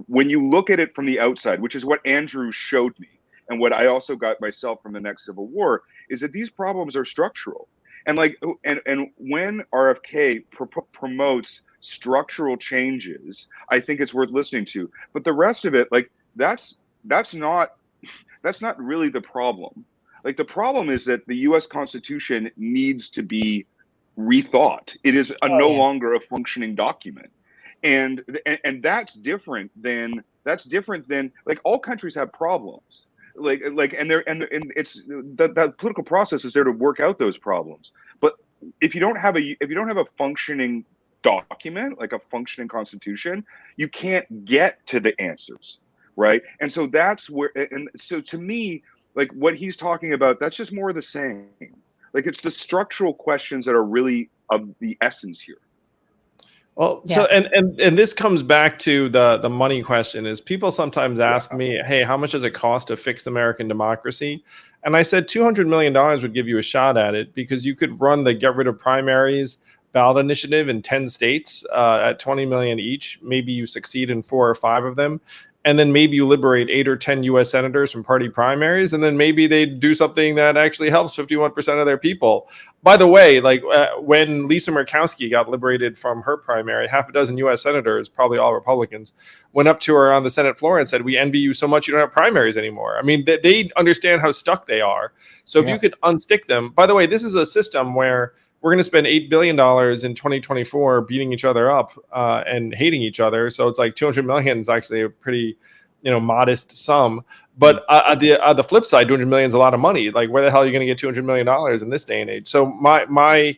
when you look at it from the outside, which is what Andrew showed me, and what I also got myself from the next Civil War, is that these problems are structural. And like, and when RFK promotes structural changes, I think it's worth listening to. But the rest of it, like, that's not really the problem. Like, the problem is that the U.S. Constitution needs to be rethought. It is no longer a functioning document, and that's different than like, all countries have problems. And it's that political process is there to work out those problems. But if you don't have a functioning document, like a functioning constitution, you can't get to the answers, right? And so that's where, and so to me, like, what he's talking about, that's just more of the same. Like, it's the structural questions that are really of the essence here. Well, Yeah. so and this comes back to the money question. Is people sometimes ask me, hey, how much does it cost to fix American democracy? And I said $200 million would give you a shot at it, because you could run the get rid of primaries ballot initiative in 10 states at 20 million each. Maybe you succeed in 4 or 5 of them. And then maybe you liberate 8 or 10 US senators from party primaries. And then maybe they do something that actually helps 51% of their people. By the way, like when Lisa Murkowski got liberated from her primary, half a dozen US senators, probably all Republicans, went up to her on the Senate floor and said, we envy you so much you don't have primaries anymore. I mean, they understand how stuck they are. So if you could unstick them, by the way, this is a system where we're going to spend $8 billion in 2024 beating each other up and hating each other. So it's like 200 million is actually a pretty, modest sum. But the flip side, 200 million is a lot of money. Like, where the hell are you going to get $200 million in this day and age? So my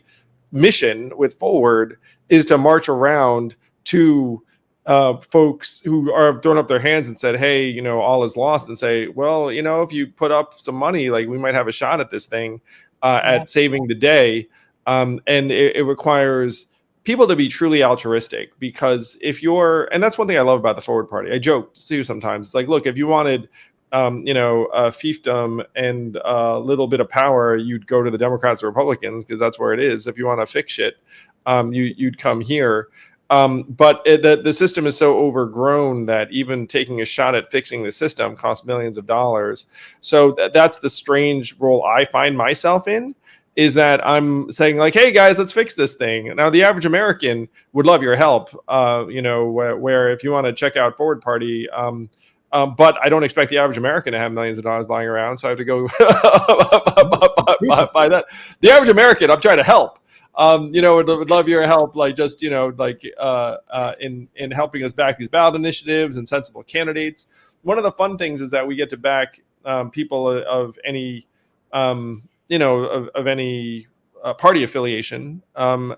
mission with Forward is to march around to folks who are throwing up their hands and said, hey, all is lost, and say, well, if you put up some money, like, we might have a shot at this thing, at saving the day. And it requires people to be truly altruistic, because and that's one thing I love about the Forward Party. I joke too sometimes. It's like, look, if you wanted, a fiefdom and a little bit of power, you'd go to the Democrats or Republicans, because that's where it is. If you want to fix shit, you'd come here. But the system is so overgrown that even taking a shot at fixing the system costs millions of dollars. So that's the strange role I find myself in, is that I'm saying, like, hey guys, let's fix this thing. Now, the average American would love your help, where if you want to check out Forward Party, but I don't expect the average American to have millions of dollars lying around, so I have to go buy that. The average American, I'm trying to help. Would love your help, like, just, in helping us back these ballot initiatives and sensible candidates. One of the fun things is that we get to back people of any of any party affiliation. And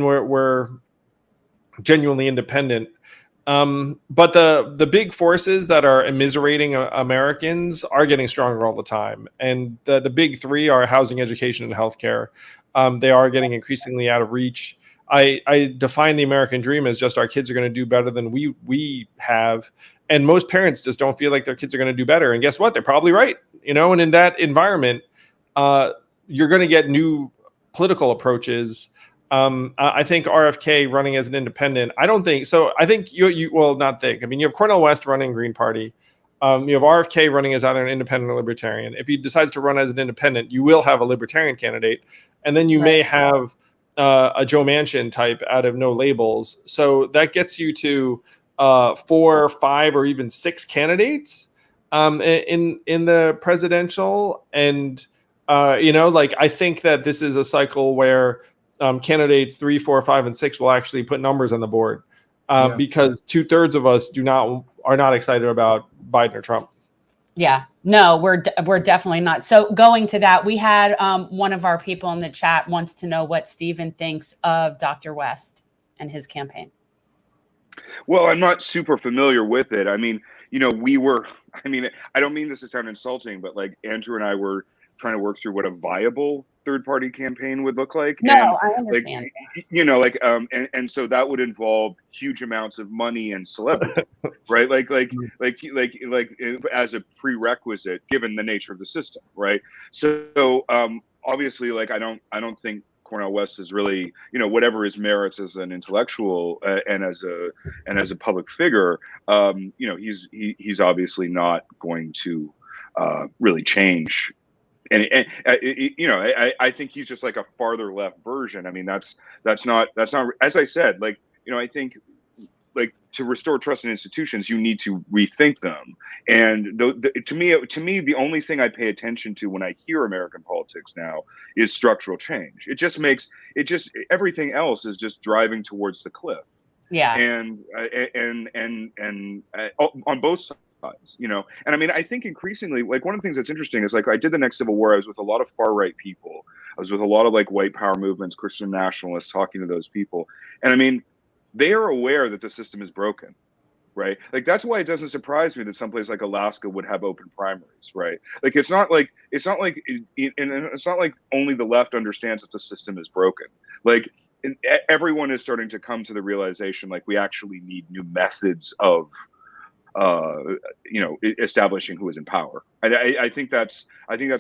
we're genuinely independent. But the big forces that are immiserating Americans are getting stronger all the time. And the big 3 are housing, education, and healthcare. They are getting increasingly out of reach. I define the American dream as just our kids are going to do better than we have. And most parents just don't feel like their kids are going to do better. And guess what? They're probably right. And in that environment, you're going to get new political approaches. I think RFK running as an independent, I don't think so. I think you will not think. I mean, you have Cornel West running Green Party. You have RFK running as either an independent or libertarian. If he decides to run as an independent, you will have a libertarian candidate. And then you may have a Joe Manchin type out of no labels. So that gets you to 4, 5, or even 6 candidates in the presidential. And I think that this is a cycle where candidates 3, 4, 5, and 6 will actually put numbers on the board, because 2/3 of us are not excited about Biden or Trump. Yeah, no, we're definitely not. So going to that, we had one of our people in the chat wants to know what Stephen thinks of Dr. West and his campaign. Well, I'm not super familiar with it. I mean, I don't mean this to sound insulting, but like Andrew and I were trying to work through what a viable third-party campaign would look like. No, and I understand. And so that would involve huge amounts of money and celebrity, right? Like as a prerequisite, given the nature of the system, right? So obviously, like, I don't think Cornel West is really, whatever his merits as an intellectual and as a public figure, he's obviously not going to really change. And I think he's just like a farther left version. I mean, that's not, as I said, like, I think, like, to restore trust in institutions, you need to rethink them. And to me, the only thing I pay attention to when I hear American politics now is structural change. Everything else is just driving towards the cliff. Yeah. And on both sides. And I mean, I think increasingly, like, one of the things that's interesting is, like, I did the next Civil War. I was with a lot of far right people. I was with a lot of, like, white power movements, Christian nationalists, talking to those people. And I mean, they are aware that the system is broken. right? Like that's why it doesn't surprise me that someplace like Alaska would have open primaries, right? Like it's not like and it's not like only the left understands that the system is broken. Like everyone is starting to come to the realization like we actually need new methods of establishing who is in power. I think that's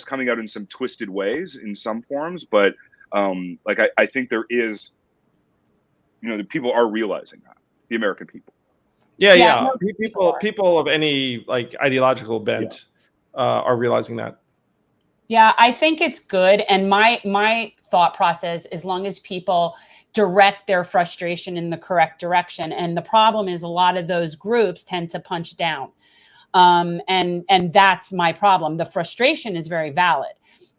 coming out in some twisted ways in some forms, but I think there is, the people are realizing that, the American people. Yeah. No, People of any like ideological bent are realizing that. Yeah, I think it's good. And my thought process, as long as people direct their frustration in the correct direction. And the problem is a lot of those groups tend to punch down. And that's my problem. The frustration is very valid.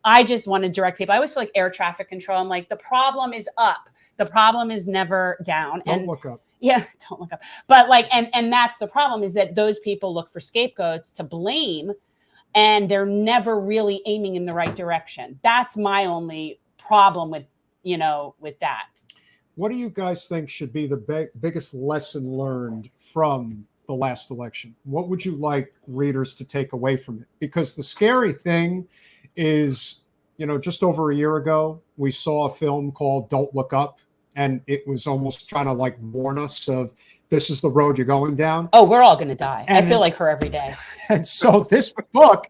I just want to direct people. I always feel like air traffic control. I'm like, the problem is up. The problem is never down. Don't look up. Yeah, don't look up. But like, and that's the problem, is that those people look for scapegoats to blame, and they're never really aiming in the right direction. That's my only problem with that. What do you guys think should be the biggest lesson learned from the last election? What would you like readers to take away from it? Because the scary thing is, just over a year ago, we saw a film called Don't Look Up, and it was almost trying to like warn us of this is the road you're going down. Oh, we're all going to die. And I feel like her every day. And so this book,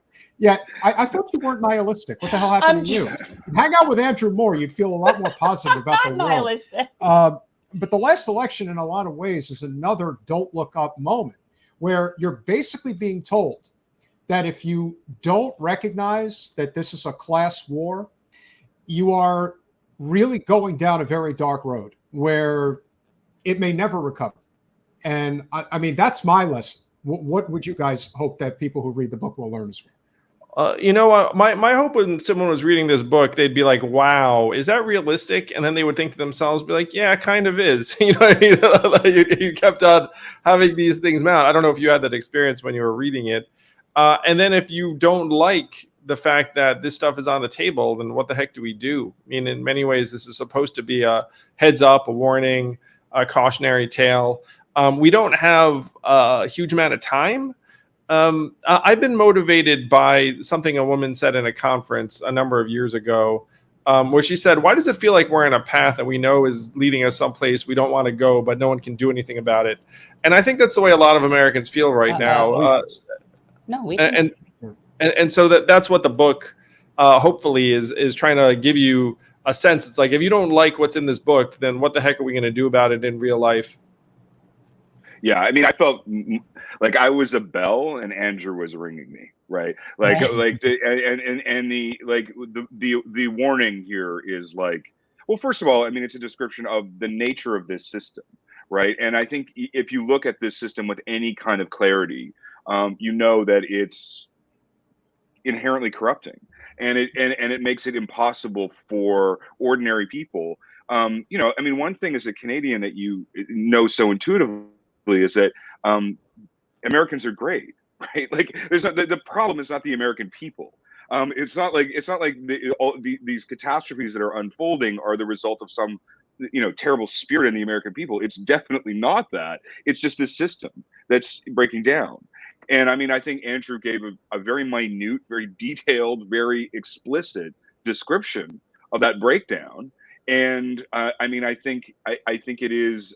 I thought you weren't nihilistic. What the hell happened to you? Hang out with Andrew Moore, you'd feel a lot more positive about the world. Nihilistic. But the last election, in a lot of ways, is another Don't Look Up moment, where you're basically being told that if you don't recognize that this is a class war, you are really going down a very dark road where it may never recover. And I mean, that's my lesson. What would you guys hope that people who read the book will learn as well? My hope when someone was reading this book, they'd be like, wow, is that realistic? And then they would think to themselves, be like, yeah, it kind of is. You kept on having these things mount. I don't know if you had that experience when you were reading it. And then if you don't like the fact that this stuff is on the table, then what the heck do we do? I mean, in many ways, this is supposed to be a heads up, a warning, a cautionary tale. We don't have a huge amount of time. I've been motivated by something a woman said in a conference a number of years ago, where she said, why does it feel like we're in a path that we know is leading us someplace we don't want to go, but no one can do anything about it? And I think that's the way a lot of Americans feel right now. And so that's what the book hopefully is trying to give you a sense. It's like, if you don't like what's in this book, then what the heck are we going to do about it in real life? Yeah, I mean, I felt like I was a bell and Andrew was ringing me, right? Like, the warning here is like, well, first of all, I mean, it's a description of the nature of this system, right? And I think if you look at this system with any kind of clarity, you know that it's inherently corrupting, and it makes it impossible for ordinary people. I mean, one thing as a Canadian that you know so intuitively is that Americans are great, right? Like, the problem is not the American people. It's not like these catastrophes that are unfolding are the result of some terrible spirit in the American people. It's definitely not that. It's just this system that's breaking down. And I mean, I think Andrew gave a very minute, very detailed, very explicit description of that breakdown. And I mean, I think it is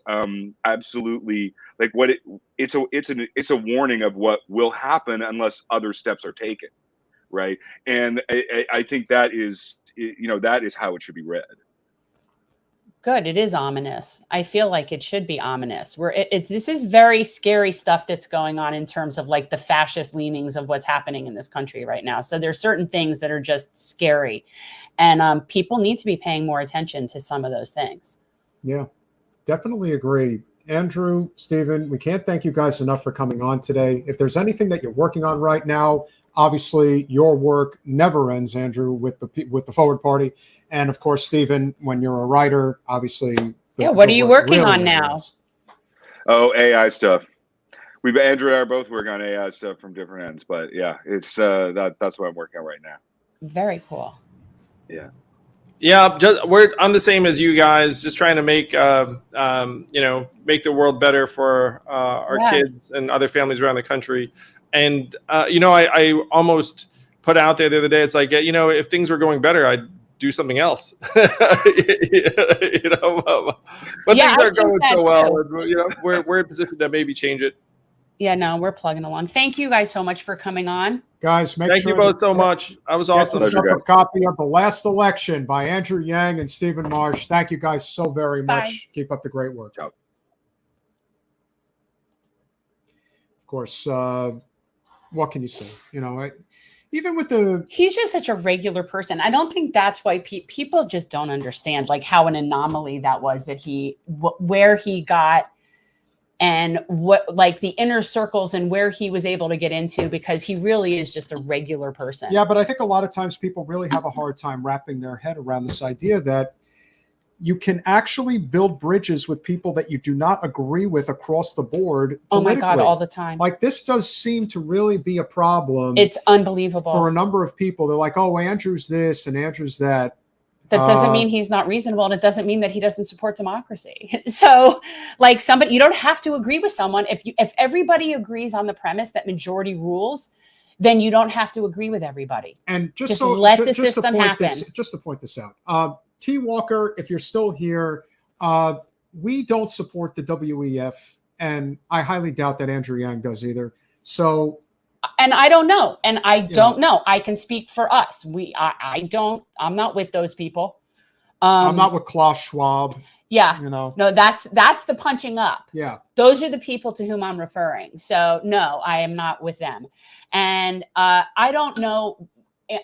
absolutely like it's a warning of what will happen unless other steps are taken, right? And I think that is how it should be read. Good. It is ominous. I feel like it should be ominous. This is very scary stuff that's going on in terms of like the fascist leanings of what's happening in this country right now. So there's certain things that are just scary, and people need to be paying more attention to some of those things. Yeah, definitely agree. Andrew, Stephen, we can't thank you guys enough for coming on today. If there's anything that you're working on right now, obviously your work never ends, Andrew, with the Forward Party. And of course, Stephen, when you're a writer, obviously. What are you working on now? Oh, AI stuff. Andrew and I are both working on AI stuff from different ends, but yeah, it's that's what I'm working on right now. Very cool. Yeah. Yeah, we're I'm the same as you guys, just trying to make make the world better for our kids and other families around the country. And I almost put out there the other day, it's like, if things were going better, I'd do something else. But things aren't going so well. And, we're in a position to maybe change it. Yeah, no, we're plugging along. Thank you guys so much for coming on. Guys, thank you both so much. That was awesome. Get a copy of The Last Election by Andrew Yang and Stephen Marsh. Thank you guys so very much. Keep up the great work. Of course, what can you say? Even with he's just such a regular person. I don't think that's why people just don't understand like how an anomaly that was, that where he got and what, like, the inner circles and where he was able to get into, because he really is just a regular person. Yeah, but I think a lot of times people really have a hard time wrapping their head around this idea that you can actually build bridges with people that you do not agree with across the board. Oh my God, all the time. Like, this does seem to really be a problem. It's unbelievable. For a number of people. They're like, oh, Andrew's this and Andrew's that. That doesn't mean he's not reasonable, and it doesn't mean that he doesn't support democracy. So, like, you don't have to agree with someone. If everybody agrees on the premise that majority rules, then you don't have to agree with everybody. And just let the system happen. Just to point this out, T. Walker, if you're still here, we don't support the WEF, and I highly doubt that Andrew Yang does either. So. And I don't know. And I don't know. I can speak for us. I'm not with those people. I'm not with Klaus Schwab. Yeah. No, that's the punching up. Yeah. Those are the people to whom I'm referring. So no, I am not with them. And I don't know.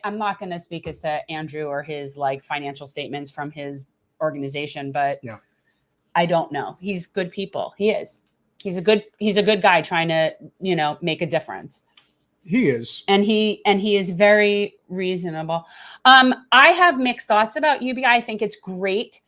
I'm not going to speak as to Andrew or his like financial statements from his organization, but yeah, I don't know. He's good people. He is. He's a good guy trying to, make a difference. He is. And he is very reasonable. I have mixed thoughts about UBI. I think it's great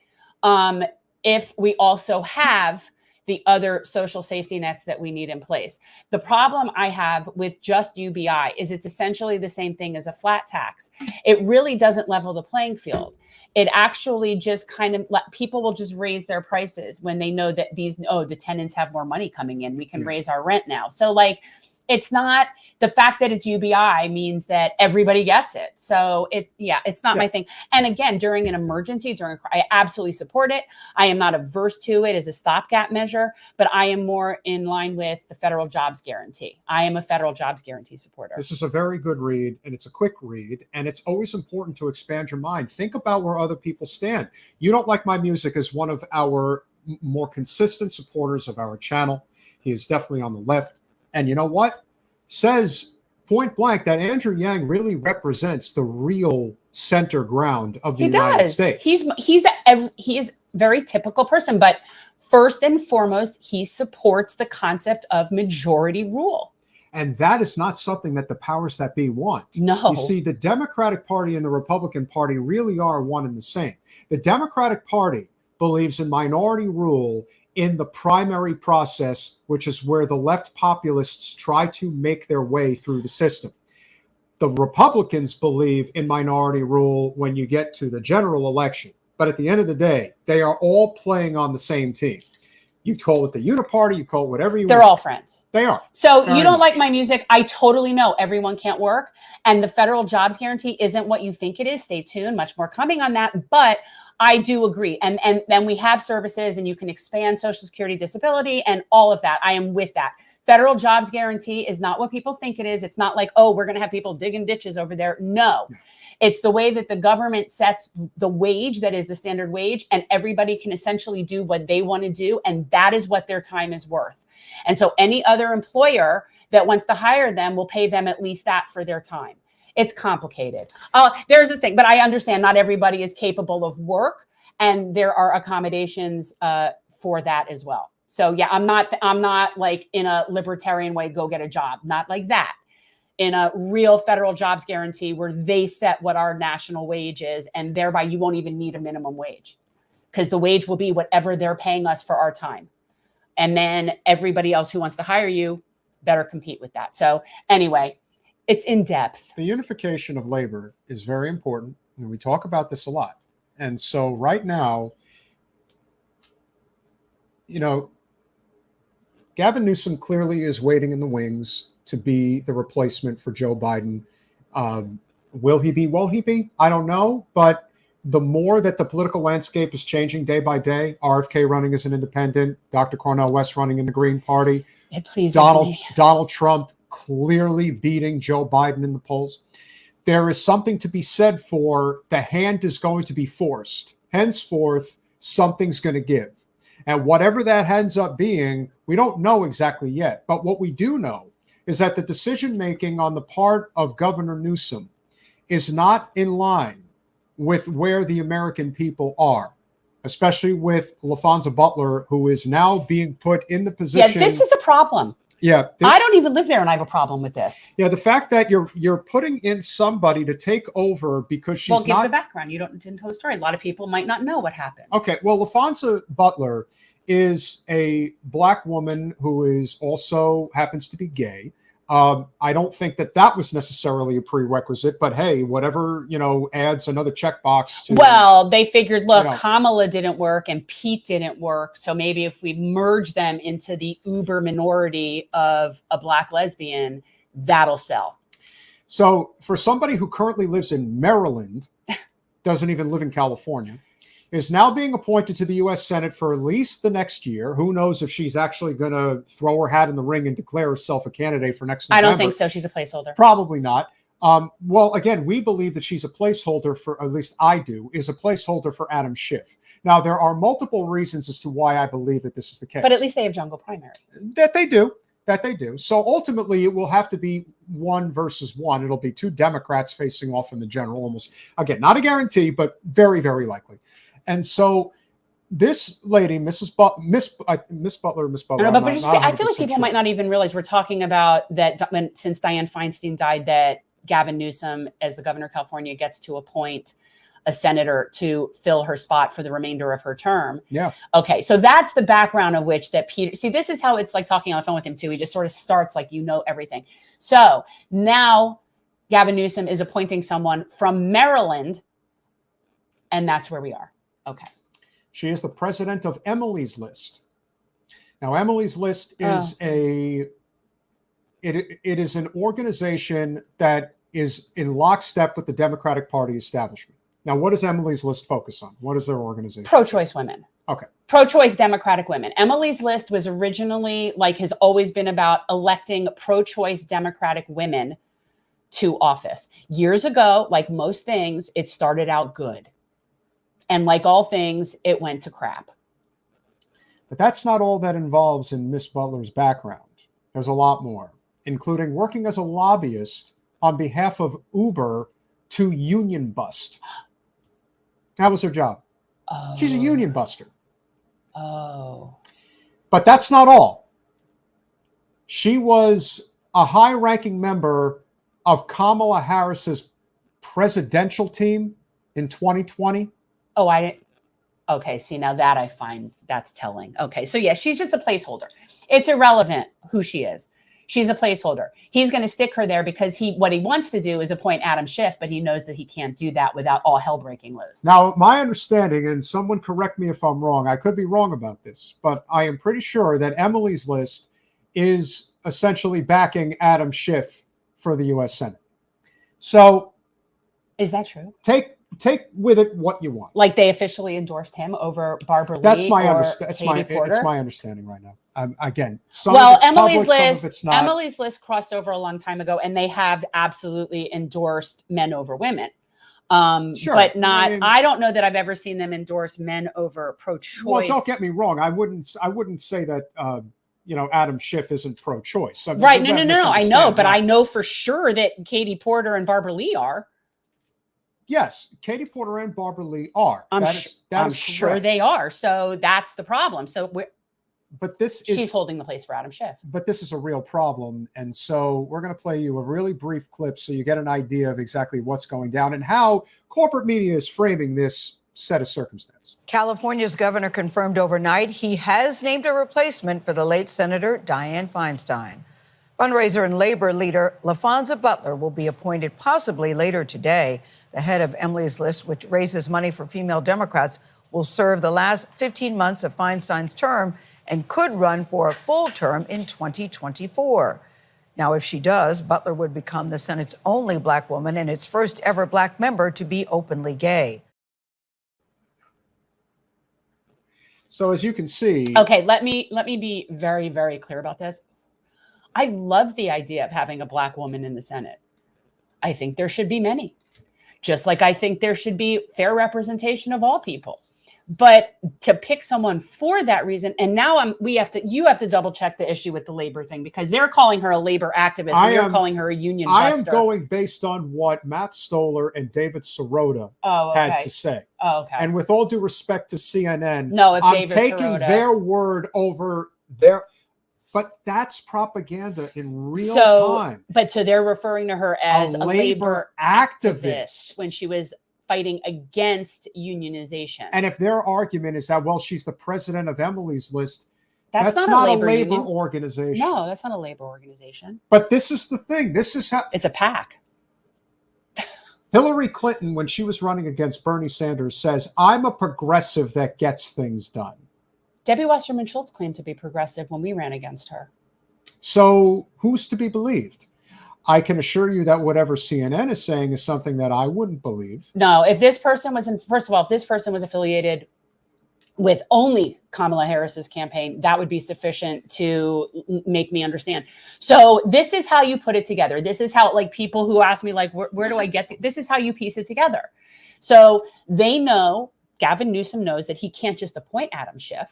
if we also have the other social safety nets that we need in place. The problem I have with just UBI is it's essentially the same thing as a flat tax. It really doesn't level the playing field. It actually just kind of people will just raise their prices when they know that the tenants have more money coming in. We can raise our rent now. So like, it's not the fact that it's UBI means that everybody gets it. So it's not my thing. And again, during an emergency, I absolutely support it. I am not averse to it as a stopgap measure, but I am more in line with the federal jobs guarantee. I am a federal jobs guarantee supporter. This is a very good read, and it's a quick read, and it's always important to expand your mind. Think about where other people stand. You Don't Like My Music is one of our more consistent supporters of our channel. He is definitely on the left. And you know what? Says point blank that Andrew Yang really represents the real center ground of the United States. He is a very typical person, but first and foremost, he supports the concept of majority rule. And that is not something that the powers that be want. No. You see, the Democratic Party and the Republican Party really are one and the same. The Democratic Party believes in minority rule in the primary process, which is where the left populists try to make their way through the system. The Republicans believe in minority rule when you get to the general election. But at the end of the day, they are all playing on the same team. You call it the uniparty, you call it whatever you want. They're all friends. They are. So you don't like my music. I totally know everyone can't work. And the federal jobs guarantee isn't what you think it is. Stay tuned. Much more coming on that. But I do agree. And then we have services and you can expand Social Security disability and all of that. I am with that. Federal jobs guarantee is not what people think it is. It's not like, oh, we're going to have people digging ditches over there. No. It's the way that the government sets the wage that is the standard wage, and everybody can essentially do what they want to do, and that is what their time is worth. And so any other employer that wants to hire them will pay them at least that for their time. It's complicated. There's a thing, but I understand not everybody is capable of work, and there are accommodations for that as well. So yeah, I'm not like in a libertarian way, go get a job, not like that. In a real federal jobs guarantee where they set what our national wage is, and thereby you won't even need a minimum wage because the wage will be whatever they're paying us for our time. And then everybody else who wants to hire you better compete with that. So anyway, it's in depth. The unification of labor is very important, and we talk about this a lot. And so right now, Gavin Newsom clearly is waiting in the wings to be the replacement for Joe Biden. Will he be? Won't he be? I don't know. But the more that the political landscape is changing day by day, RFK running as an independent, Dr. Cornel West running in the Green Party, it pleases me. Donald Trump clearly beating Joe Biden in the polls. There is something to be said for the hand is going to be forced. Henceforth, something's going to give. And whatever that ends up being, we don't know exactly yet. But what we do know is that the decision-making on the part of Governor Newsom is not in line with where the American people are, especially with Laphonza Butler, who is now being put in the position. Yeah, this is a problem. Yeah, I don't even live there, and I have a problem with this. Yeah, the fact that you're putting in somebody to take over because she's give the background. You didn't tell the story. A lot of people might not know what happened. Okay, well, Laphonza Butler is a Black woman who is also happens to be gay. I don't think that was necessarily a prerequisite, but hey, whatever, adds another checkbox to. Well, they figured, look, Kamala didn't work and Pete didn't work. So maybe if we merge them into the uber minority of a Black lesbian, that'll sell. So for somebody who currently lives in Maryland, doesn't even live in California, is now being appointed to the U.S. Senate for at least the next year. Who knows if she's actually going to throw her hat in the ring and declare herself a candidate for next November. I don't think so. She's a placeholder. Probably not. Well, again, we believe that she's a placeholder for, at least I do, is a placeholder for Adam Schiff. Now, there are multiple reasons as to why I believe that this is the case. But at least they have jungle primary. That they do. So ultimately, it will have to be 1 versus 1. It'll be 2 Democrats facing off in the general, almost, again, not a guarantee, but very, very likely. And so this lady, Miss Butler. I feel like people might not even realize we're talking about that since Dianne Feinstein died, that Gavin Newsom, as the governor of California, gets to appoint a senator to fill her spot for the remainder of her term. Yeah. Okay. So that's the background of which that Peter, see, this is how it's like talking on the phone with him too. He just sort of starts like, everything. So now Gavin Newsom is appointing someone from Maryland, and that's where we are. Okay. She is the president of Emily's List. Now, Emily's List is it is an organization that is in lockstep with the Democratic Party establishment. Now, what does Emily's List focus on? What is their organization? Pro-choice women. Okay. Pro-choice Democratic women. Emily's List was originally, has always been about electing pro-choice Democratic women to office. Years ago, like most things, it started out good. And like all things, it went to crap. But that's not all that involves in Miss Butler's background. There's a lot more, including working as a lobbyist on behalf of Uber to union bust. That was her job. Oh. She's a union buster. Oh. But that's not all. She was a high-ranking member of Kamala Harris's presidential team in 2020. Oh, I didn't. Okay, see, now that I find that's telling. Okay, so yeah, she's just a placeholder. It's irrelevant who she is. She's a placeholder. He's going to stick her there because what he wants to do is appoint Adam Schiff, but he knows that he can't do that without all hell breaking loose. Now, my understanding, and someone correct me if I'm wrong, I could be wrong about this, but I am pretty sure that Emily's List is essentially backing Adam Schiff for the U.S. Senate. So, is that true? Take with it what you want. Like they officially endorsed him over Barbara Lee. That's my understanding. It's my understanding right now. Again, Emily's List crossed over a long time ago, and they have absolutely endorsed men over women. Sure, but not. I don't know that I've ever seen them endorse men over pro-choice. Well, don't get me wrong. I wouldn't say that. Adam Schiff isn't pro-choice. Right? No. I know, but I know for sure that Katie Porter and Barbara Lee are. Yes, Katie Porter and Barbara Lee are. I'm sure they are. So that's the problem. So she's holding the place for Adam Schiff. But this is a real problem. And so we're going to play you a really brief clip so you get an idea of exactly what's going down and how corporate media is framing this set of circumstance. California's governor confirmed overnight he has named a replacement for the late Senator Dianne Feinstein. Fundraiser and labor leader Laphonza Butler will be appointed possibly later today. The head of Emily's List, which raises money for female Democrats, will serve the last 15 months of Feinstein's term and could run for a full term in 2024. Now, if she does, Butler would become the Senate's only Black woman and its first ever Black member to be openly gay. So as you can see, okay, let me be very, very clear about this. I love the idea of having a Black woman in the Senate. I think there should be many, just like I think there should be fair representation of all people. But to pick someone for that reason, and now you have to double check the issue with the labor thing, because they're calling her a labor activist and you're calling her a union buster. I am going based on what Matt Stoller and David Sirota had to say. Oh, okay. And with all due respect to CNN, I'm David taking their word over their. But that's propaganda in real time. But so they're referring to her as a labor activist when she was fighting against unionization. And if their argument is that, well, she's the president of Emily's List, that's not a labor union. Organization. No, that's not a labor organization. But this is the thing. This is how it's a PAC. Hillary Clinton, when she was running against Bernie Sanders, says, I'm a progressive that gets things done. Debbie Wasserman Schultz claimed to be progressive when we ran against her. So who's to be believed? I can assure you that whatever CNN is saying is something that I wouldn't believe. No, if this person was first of all, if this person was affiliated with only Kamala Harris's campaign, that would be sufficient to make me understand. So this is how you put it together. This is how, like, people who ask me, like, where do I get this is how you piece it together. So they know, Gavin Newsom knows that he can't just appoint Adam Schiff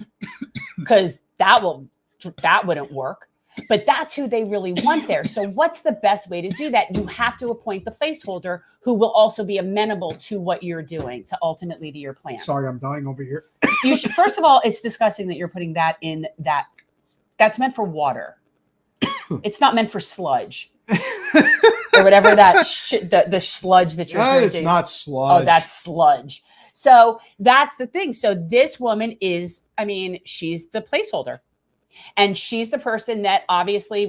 because that wouldn't work. But that's who they really want there. So what's the best way to do that? You have to appoint the placeholder who will also be amenable to what you're doing to ultimately to your plan. Sorry, I'm dying over here. You should, first of all, it's disgusting that you're putting that in that. That's meant for water. It's not meant for sludge or whatever that the sludge that you're drinking. That is not sludge. Oh, that's sludge. So that's the thing. So this woman is, she's the placeholder. And she's the person that obviously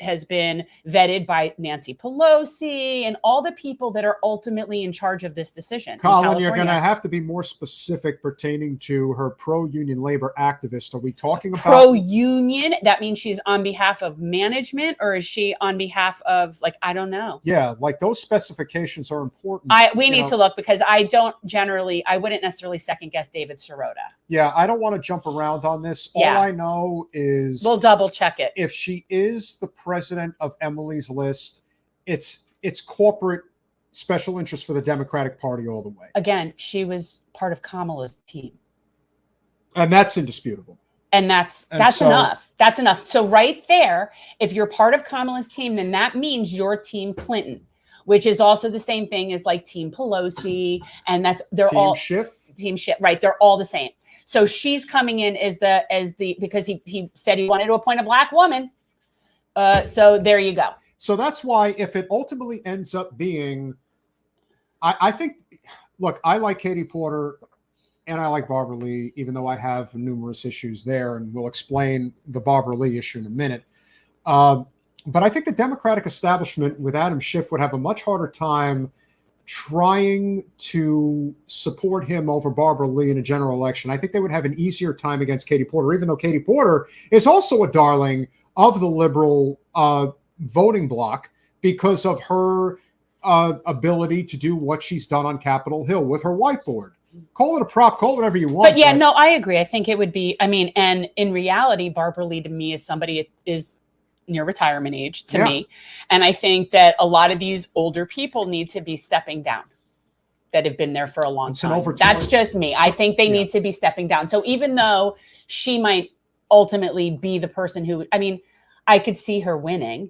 has been vetted by Nancy Pelosi and all the people that are ultimately in charge of this decision. Colin, you're going to have to be more specific pertaining to her pro-union labor activist. Are we talking about pro-union? That means she's on behalf of management, or is she on behalf of, like, I don't know. Yeah, like those specifications are important. We need to look, because I wouldn't necessarily second guess David Sirota. Yeah, I don't want to jump around on this. All I know is we'll double check it. If she is the president of Emily's List, it's corporate special interest for the Democratic Party all the way. Again, she was part of Kamala's team. And that's indisputable. And that's enough. That's enough. So right there, if you're part of Kamala's team, then that means you're Team Clinton, which is also the same thing as like Team Pelosi. And they're all Team Schiff, right? They're all the same. So she's coming in as the because he said he wanted to appoint a Black woman. So there you go. So that's why, if it ultimately ends up being, I think, look, I like Katie Porter and I like Barbara Lee, even though I have numerous issues there, and we'll explain the Barbara Lee issue in a minute. But I think the Democratic establishment with Adam Schiff would have a much harder time trying to support him over Barbara Lee in a general election. I think they would have an easier time against Katie Porter, even though Katie Porter is also a darling of the liberal voting bloc because of her ability to do what she's done on Capitol Hill with her whiteboard. Call it a prop, call it whatever you want. But yeah, no, I agree. I think it would be, and in reality, Barbara Lee to me is somebody is near retirement age to me. And I think that a lot of these older people need to be stepping down that have been there for a long time. That's just me. I think they need to be stepping down. So even though she might ultimately be the person who, I could see her winning,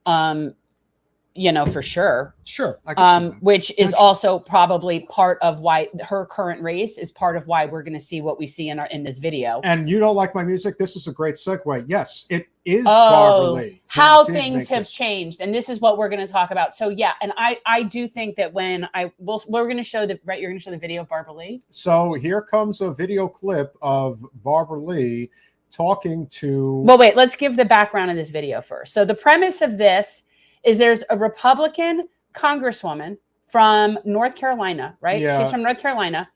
for sure. Sure. I can see that. Which is also probably part of why her current race is part of why we're going to see what we see in this video. And you don't like my music? This is a great segue. Yes, it is Barbara Lee. How things have changed. And this is what we're going to talk about. So yeah, and I do think that we're going to show you're going to show the video of Barbara Lee. So here comes a video clip of Barbara Lee talking to. Well, wait, let's give the background of this video first. So the premise of this is there's a Republican congresswoman from North Carolina, right? Yeah. She's from North Carolina.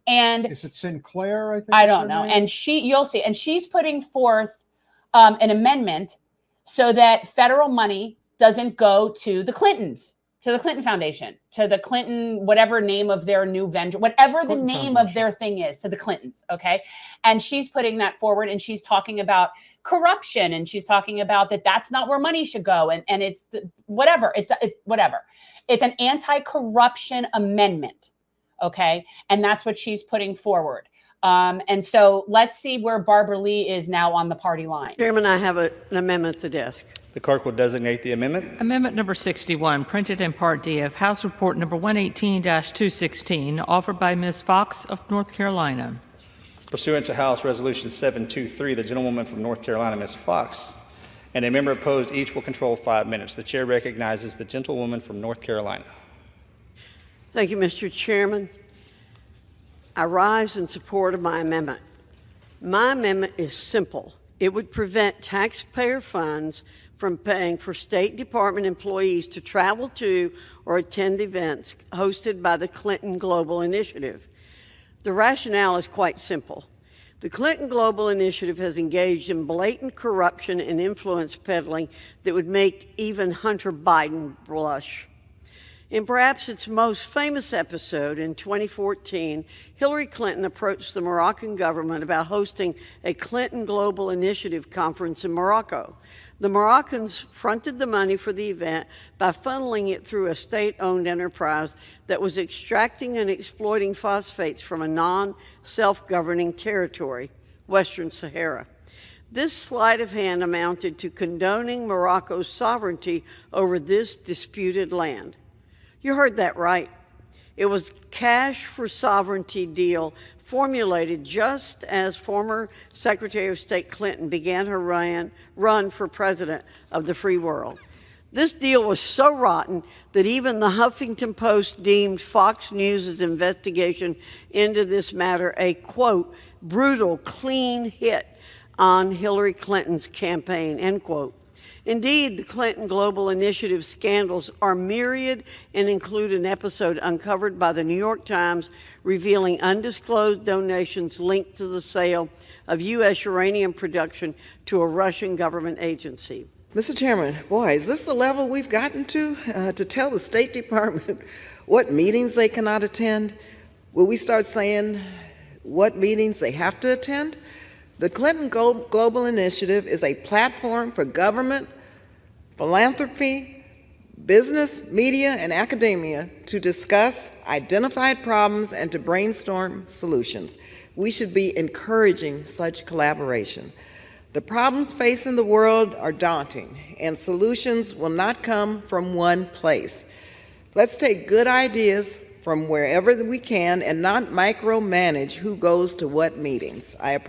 And Is it Sinclair? I think I is don't her know. name? And you'll see. And she's putting forth an amendment so that federal money doesn't go to the Clintons, to the Clinton Foundation, to the Clinton, whatever name of their new venture, whatever the Clinton name Foundation. of their thing is, to the Clintons. Okay. And she's putting that forward, and she's talking about corruption, and she's talking about that's not where money should go. And it's whatever. Whatever. It's an anti-corruption amendment. Okay. And that's what she's putting forward. And so let's see where Barbara Lee is now on the party line. Chairman, I have an amendment at the desk. The clerk will designate the amendment. Amendment number 61, printed in Part D of House Report number 118-216, offered by Ms. Fox of North Carolina. Pursuant to House Resolution 723, the gentlewoman from North Carolina, Ms. Fox, and a member opposed, each will control 5 minutes. The chair recognizes the gentlewoman from North Carolina. Thank you, Mr. Chairman. I rise in support of my amendment. My amendment is simple. It would prevent taxpayer funds from paying for State Department employees to travel to or attend events hosted by the Clinton Global Initiative. The rationale is quite simple. The Clinton Global Initiative has engaged in blatant corruption and influence peddling that would make even Hunter Biden blush. In perhaps its most famous episode in 2014, Hillary Clinton approached the Moroccan government about hosting a Clinton Global Initiative conference in Morocco. The Moroccans fronted the money for the event by funneling it through a state-owned enterprise that was extracting and exploiting phosphates from a non-self-governing territory, Western Sahara. This sleight of hand amounted to condoning Morocco's sovereignty over this disputed land. You heard that right. It was cash for sovereignty deal formulated just as former Secretary of State Clinton began her run for president of the free world. This deal was so rotten that even the Huffington Post deemed Fox News' investigation into this matter a, quote, brutal, clean hit on Hillary Clinton's campaign, end quote. Indeed, the Clinton Global Initiative scandals are myriad and include an episode uncovered by the New York Times revealing undisclosed donations linked to the sale of U.S. uranium production to a Russian government agency. Mr. Chairman, boy, is this the level we've gotten to tell the State Department what meetings they cannot attend? Will we start saying what meetings they have to attend? The Clinton Global Initiative is a platform for government, philanthropy, business, media, and academia to discuss identified problems and to brainstorm solutions. We should be encouraging such collaboration. The problems facing the world are daunting, and solutions will not come from one place. Let's take good ideas from wherever we can and not micromanage who goes to what meetings. I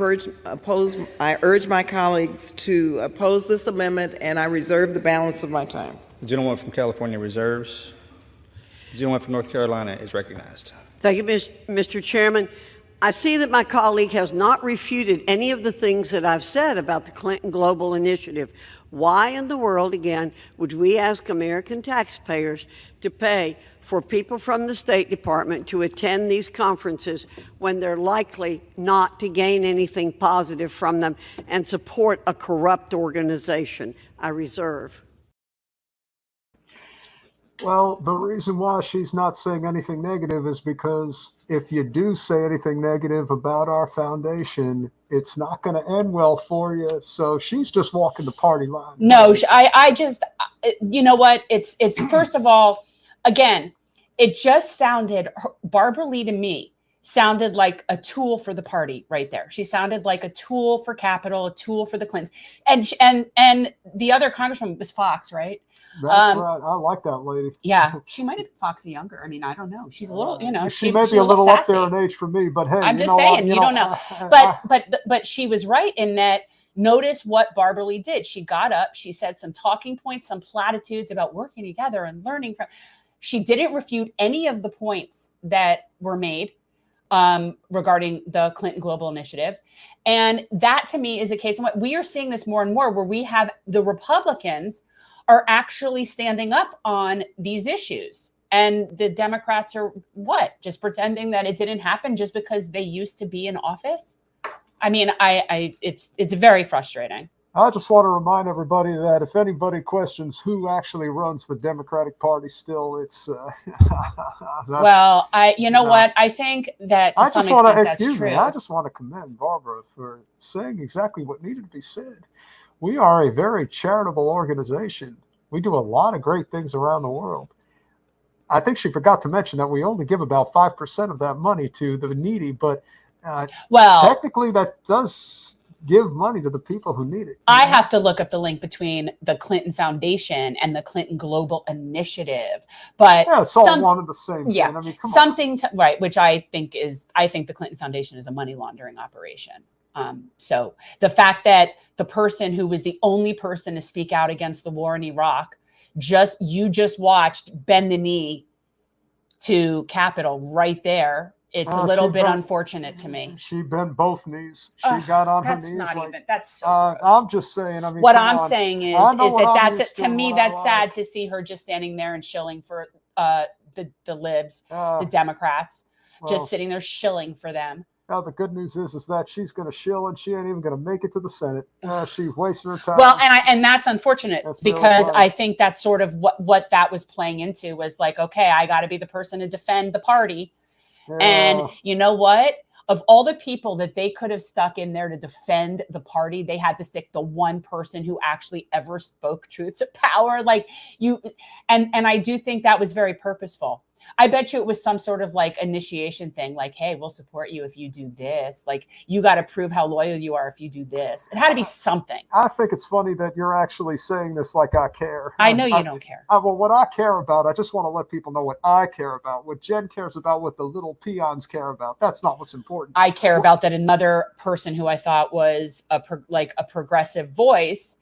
urge my colleagues to oppose this amendment, and I reserve the balance of my time. The gentleman from California reserves. The gentleman from North Carolina is recognized. Thank you, Mr. Chairman. I see that my colleague has not refuted any of the things that I've said about the Clinton Global Initiative. Why in the world, again, would we ask American taxpayers to pay for people from the State Department to attend these conferences when they're likely not to gain anything positive from them and support a corrupt organization? I reserve. Well, the reason why she's not saying anything negative is because if you do say anything negative about our foundation, it's not going to end well for you. So she's just walking the party line. No, I just, you know what? It's first of all, again, it just sounded, Barbara Lee to me sounded like a tool for the party right there. She sounded like a tool for capital, a tool for the Clintons. And the other congresswoman was Fox, right? That's right. I like that lady. Yeah, she might have been Foxy younger. I mean, I don't know. She's a little, she may be a little up there in age for me, but hey, I'm just saying, you don't know. But she was right in that. Notice what Barbara Lee did. She got up, she said some talking points, some platitudes about working together and learning from. She didn't refute any of the points that were made. regarding the Clinton Global Initiative. And that to me is a case in what we are seeing this more and more, where we have the Republicans are actually standing up on these issues. And the Democrats are just pretending that it didn't happen just because they used to be in office. I mean, it's very frustrating. I just want to remind everybody that if anybody questions who actually runs the Democratic Party still, it's well, what? I think that to some extent that's true. I just want to commend Barbara for saying exactly what needed to be said. We are a very charitable organization. We do a lot of great things around the world. I think she forgot to mention that we only give about 5% of that money to the needy, but technically that does give money to the people who need it. I have to look up the link between the Clinton Foundation and the Clinton Global Initiative, but it's all one and the same thing. Yeah, I mean, which I think the Clinton Foundation is a money laundering operation. So the fact that the person who was the only person to speak out against the war in Iraq, you just watched bend the knee to Capitol right there. It's a little bit unfortunate to me. She bent both knees. She got on her knees. That's so gross. I'm just saying. I mean, what I'm saying is that's to me that's sad to see her just standing there and shilling for the libs, the Democrats, just sitting there shilling for them. Now the good news is that she's going to shill and she ain't even going to make it to the Senate. She's wasting her time. Well, and that's unfortunate because I think that's sort of what that was playing into was like, okay, I got to be the person to defend the party. Yeah. And you know what? Of all the people that they could have stuck in there to defend the party, they had to stick the one person who actually ever spoke truth to power. Like and I do think that was very purposeful. I bet you it was some sort of like initiation thing, like, hey, we'll support you if you do this. Like, you got to prove how loyal you are if you do this. It had to be something. I think it's funny that you're actually saying this like I care. I know you don't care. Well, what I care about, I just want to let people know what I care about. What Jen cares about, what the little peons care about. That's not what's important. I care about that another person who I thought was a progressive voice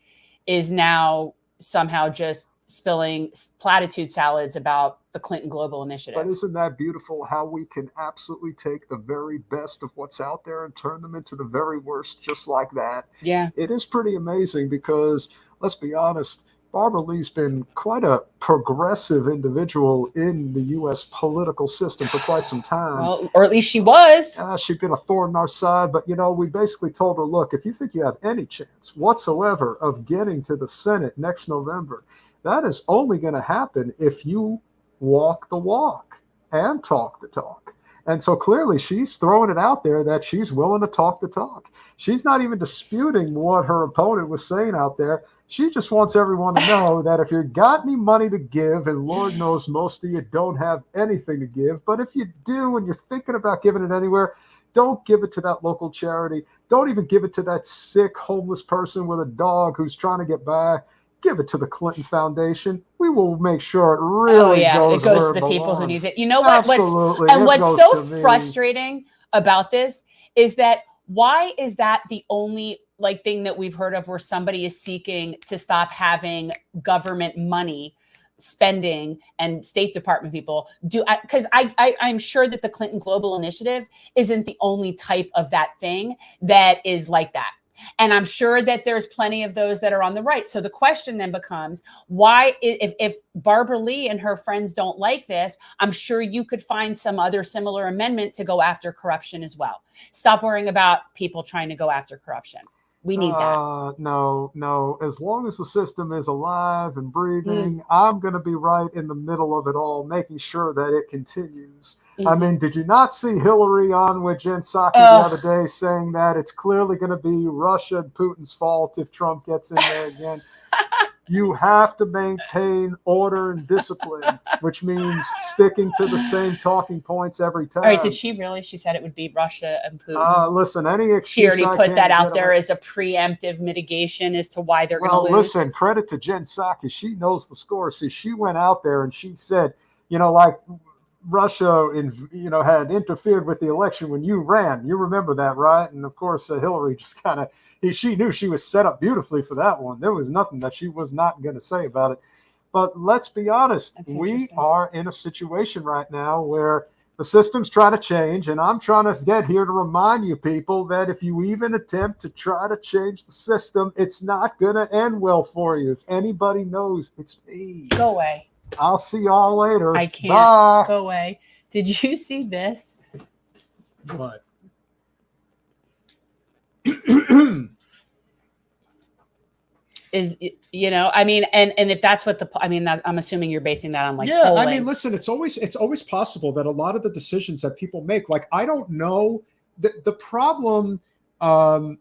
is now somehow just spilling platitude salads about the Clinton Global Initiative. But isn't that beautiful how we can absolutely take the very best of what's out there and turn them into the very worst just like that? Yeah. It is pretty amazing because, let's be honest, Barbara Lee's been quite a progressive individual in the U.S. political system for quite some time. Well, or at least she was. She's been a thorn in our side, but, we basically told her, look, if you think you have any chance whatsoever of getting to the Senate next November, that is only going to happen if you walk the walk and talk the talk. And so clearly she's throwing it out there that she's willing to talk the talk. She's not even disputing what her opponent was saying out there. She just wants everyone to know that if you've got any money to give, and Lord knows most of you don't have anything to give, but if you do and you're thinking about giving it anywhere, don't give it to that local charity. Don't even give it to that sick homeless person with a dog who's trying to get by. Give it to the Clinton Foundation. We will make sure it really goes to the people who need it. You know what? Absolutely. What's so frustrating about this is that why is that the only thing that we've heard of where somebody is seeking to stop having government money spending and State Department people do? Because I'm sure that the Clinton Global Initiative isn't the only type of that thing that is like that. And I'm sure that there's plenty of those that are on the right. So the question then becomes, why, if Barbara Lee and her friends don't like this, I'm sure you could find some other similar amendment to go after corruption as well. Stop worrying about people trying to go after corruption. We need that. No. As long as the system is alive and breathing, I'm going to be right in the middle of it all, making sure that it continues. I mean, did you not see Hillary on with Jen Psaki the other day saying that it's clearly going to be Russia and Putin's fault if Trump gets in there again? You have to maintain order and discipline, which means sticking to the same talking points every time. All right, did she really? She said it would be Russia and Putin. Listen, any excuse. She already put that out there as a preemptive mitigation as to why they're going to lose. Well, listen, credit to Jen Psaki. She knows the score. See, she went out there and she said, Russia, had interfered with the election when you ran. You remember that, right? And of course, Hillary just she knew she was set up beautifully for that one. There was nothing that she was not going to say about it. But let's be honest, we are in a situation right now where The system's trying to change, and I'm trying to get here to remind you people that if you even attempt to try to change the system, it's not going to end well for you. If anybody knows, it's me. Go away. I'll see y'all later. I can't. Bye. Go away. Did you see this? What? Is, you know, I mean, and if that's what I'm assuming you're basing that on like yeah, polling. I mean, listen, it's always possible that a lot of the decisions that people make, like, I don't know the problem. No,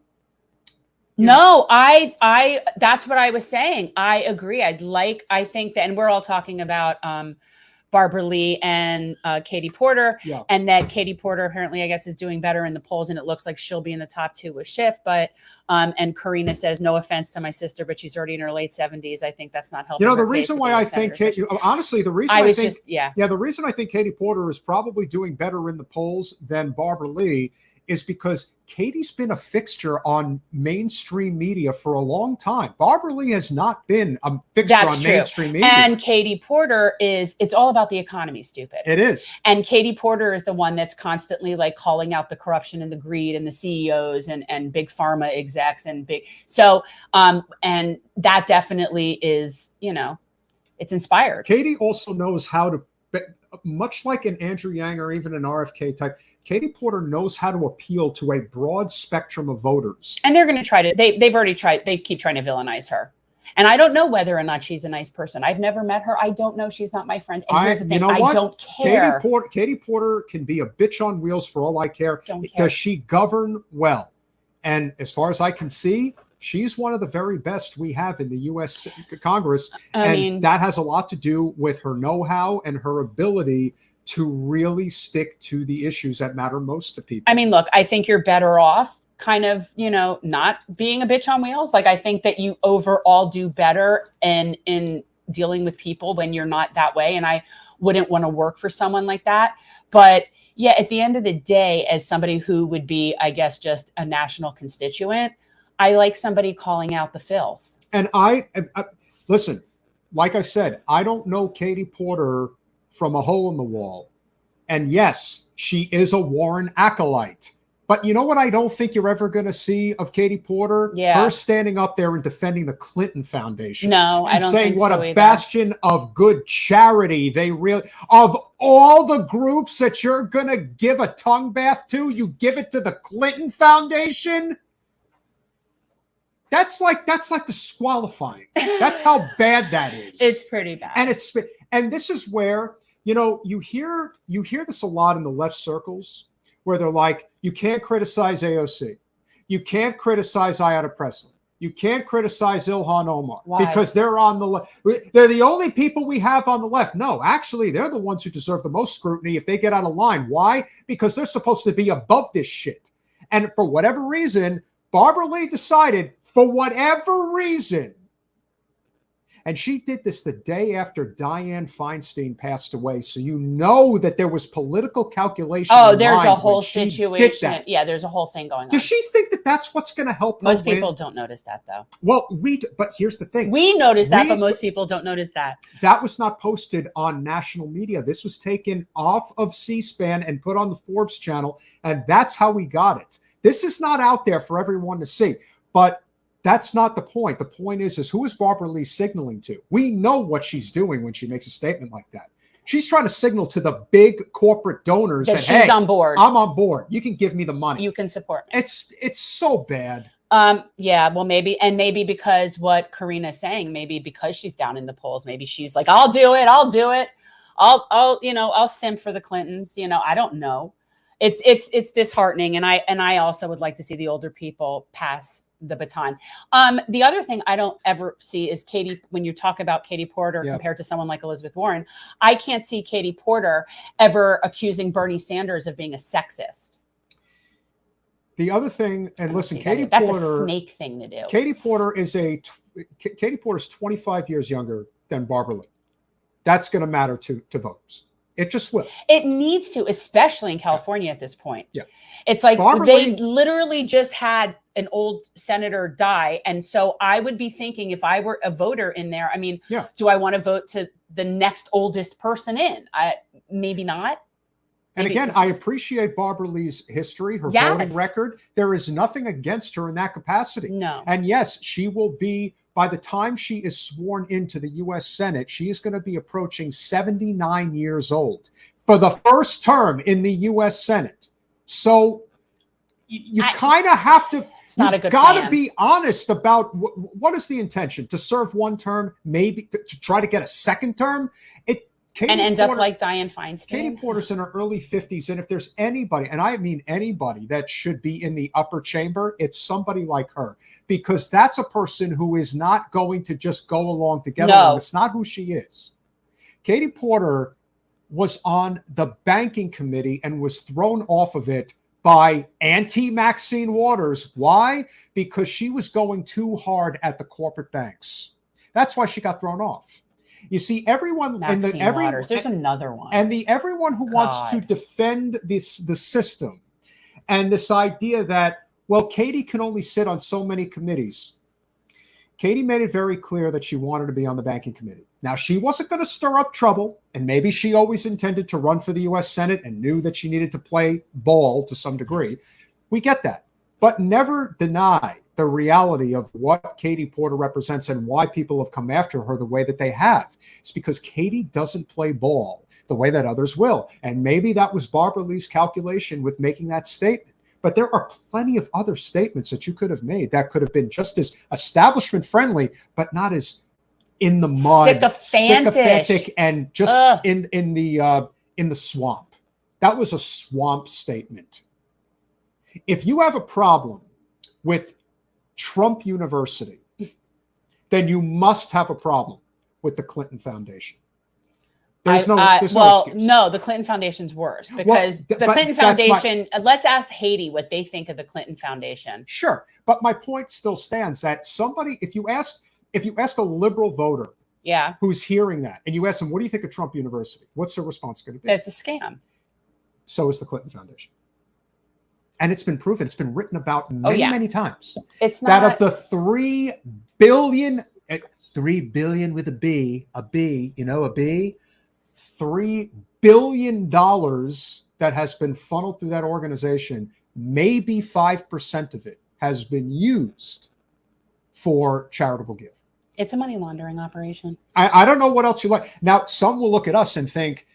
I that's what I was saying. I agree. I think that, and we're all talking about Barbara Lee and Katie Porter, and that Katie Porter apparently, I guess, is doing better in the polls, and it looks like she'll be in the top 2 with Schiff. But and Karina says, no offense to my sister, but she's already in her late 70s. I think that's not helping. You know, the reason why I think honestly, the reason the reason I think Katie Porter is probably doing better in the polls than Barbara Lee is because Katie's been a fixture on mainstream media for a long time. Barbara Lee has not been a fixture on mainstream media. And Katie Porter it's all about the economy, stupid. It is. And Katie Porter is the one that's constantly like calling out the corruption and the greed and the CEOs and big pharma execs and and that definitely is, you know, it's inspired. Katie also knows how to, much like an Andrew Yang or even an RFK type, Katie Porter knows how to appeal to a broad spectrum of voters. And they're going to try to, they've already tried, they keep trying to villainize her. And I don't know whether or not she's a nice person. I've never met her. I don't know. She's not my friend. And here's the thing, I don't care. Katie Porter can be a bitch on wheels for all I care. Does she govern well? And as far as I can see, she's one of the very best we have in the U.S. Congress. I mean, that has a lot to do with her know-how and her ability to really stick to the issues that matter most to people. I mean, look, I think you're better off kind of, you know, not being a bitch on wheels. Like, I think that you overall do better in dealing with people when you're not that way. And I wouldn't want to work for someone like that. But yeah, at the end of the day, as somebody who would be, I guess, just a national constituent, I like somebody calling out the filth. And I listen, like I said, I don't know Katie Porter from a hole in the wall. And yes, she is a Warren acolyte. But you know what I don't think you're ever going to see of Katie Porter? Yeah. Her standing up there and defending the Clinton Foundation. No, I don't saying think what so a either. bastion of good charity they really, of all the groups that you're going to give a tongue bath to, you give it to the Clinton Foundation? That's like disqualifying. That's how bad that is. It's pretty bad. And this is where, you know, you hear this a lot in the left circles where they're like, you can't criticize AOC. You can't criticize Ayanna Pressley. You can't criticize Ilhan Omar. Why? Because they're on the left. They're the only people we have on the left. No, actually, they're the ones who deserve the most scrutiny if they get out of line. Why? Because they're supposed to be above this shit. And for whatever reason, Barbara Lee decided, for whatever reason, and she did this the day after Dianne Feinstein passed away. So you know that there was political calculation. Oh, there's a whole situation. Yeah, there's a whole thing going on. Does she think that that's what's going to help her Most win? people don't notice that, though. Well, but here's the thing. We notice that, but most people don't notice that. That was not posted on national media. This was taken off of C-SPAN and put on the Forbes channel, and that's how we got it. This is not out there for everyone to see, but that's not the point. The point is who is Barbara Lee signaling to? We know what she's doing when she makes a statement like that. She's trying to signal to the big corporate donors that she's hey, on board. I'm on board. You can give me the money. You can support me. It's so bad. Yeah, well, maybe because what Karina's saying, maybe because she's down in the polls, maybe she's like, I'll do it. I'll simp for the Clintons. You know, I don't know. It's disheartening. And I also would like to see the older people pass the baton. The other thing I don't ever see is Katie, when you talk about Katie Porter compared to someone like Elizabeth Warren, I can't see Katie Porter ever accusing Bernie Sanders of being a sexist. The other thing, and listen, Katie Porter, that's Porter, a snake thing to do. Katie Porter is Katie Porter's 25 years younger than Barbara Lee. That's going to matter to voters. It just will. It needs to, especially in California at this point. Yeah. It's like Barbara they Lee, literally just had an old senator die. And so I would be thinking if I were a voter in there, I mean, do I want to vote to the next oldest person in? Maybe not. And again, I appreciate Barbara Lee's history, her voting record. There is nothing against her in that capacity. No. And yes, she will be, by the time she is sworn into the U.S. Senate, she is going to be approaching 79 years old for the first term in the U.S. Senate. So you kind of have to, it's not a good got to plan. be honest about what is the intention, to serve one term, maybe to try to get a second term. And end up like Dianne Feinstein. Katie Porter's in her early 50s, and if there's anybody, and I mean anybody, that should be in the upper chamber, it's somebody like her, because that's a person who is not going to just go along to get along. It's not who she is. Katie Porter was on the banking committee and was thrown off of it by anti-Maxine Waters. Why? Because she was going too hard at the corporate banks. That's why she got thrown off. You see, everyone and there's another one, and everyone who wants to defend the system, and this idea that, well, Katie can only sit on so many committees. Katie made it very clear that she wanted to be on the banking committee. Now, she wasn't going to stir up trouble, and maybe she always intended to run for the U.S. Senate and knew that she needed to play ball to some degree. We get that. But never deny the reality of what Katie Porter represents and why people have come after her the way that they have. It's because Katie doesn't play ball the way that others will. And maybe that was Barbara Lee's calculation with making that statement. But there are plenty of other statements that you could have made that could have been just as establishment friendly, but not as in the mud, sycophantic, and just in the swamp. That was a swamp statement. If you have a problem with Trump University, then you must have a problem with the Clinton Foundation. There's no excuse. No, the Clinton Foundation's worse, because the Clinton Foundation, let's ask Haiti what they think of the Clinton Foundation. Sure. But my point still stands that somebody, if you asked a liberal voter who's hearing that, and you ask them, what do you think of Trump University? What's their response going to be? That's a scam. So is the Clinton Foundation. And it's been proven, it's been written about many times. It's not that of the 3 billion with a B, $3 billion that has been funneled through that organization, maybe 5% of it has been used for charitable give. It's a money laundering operation. I don't know what else you like. Now, some will look at us and think,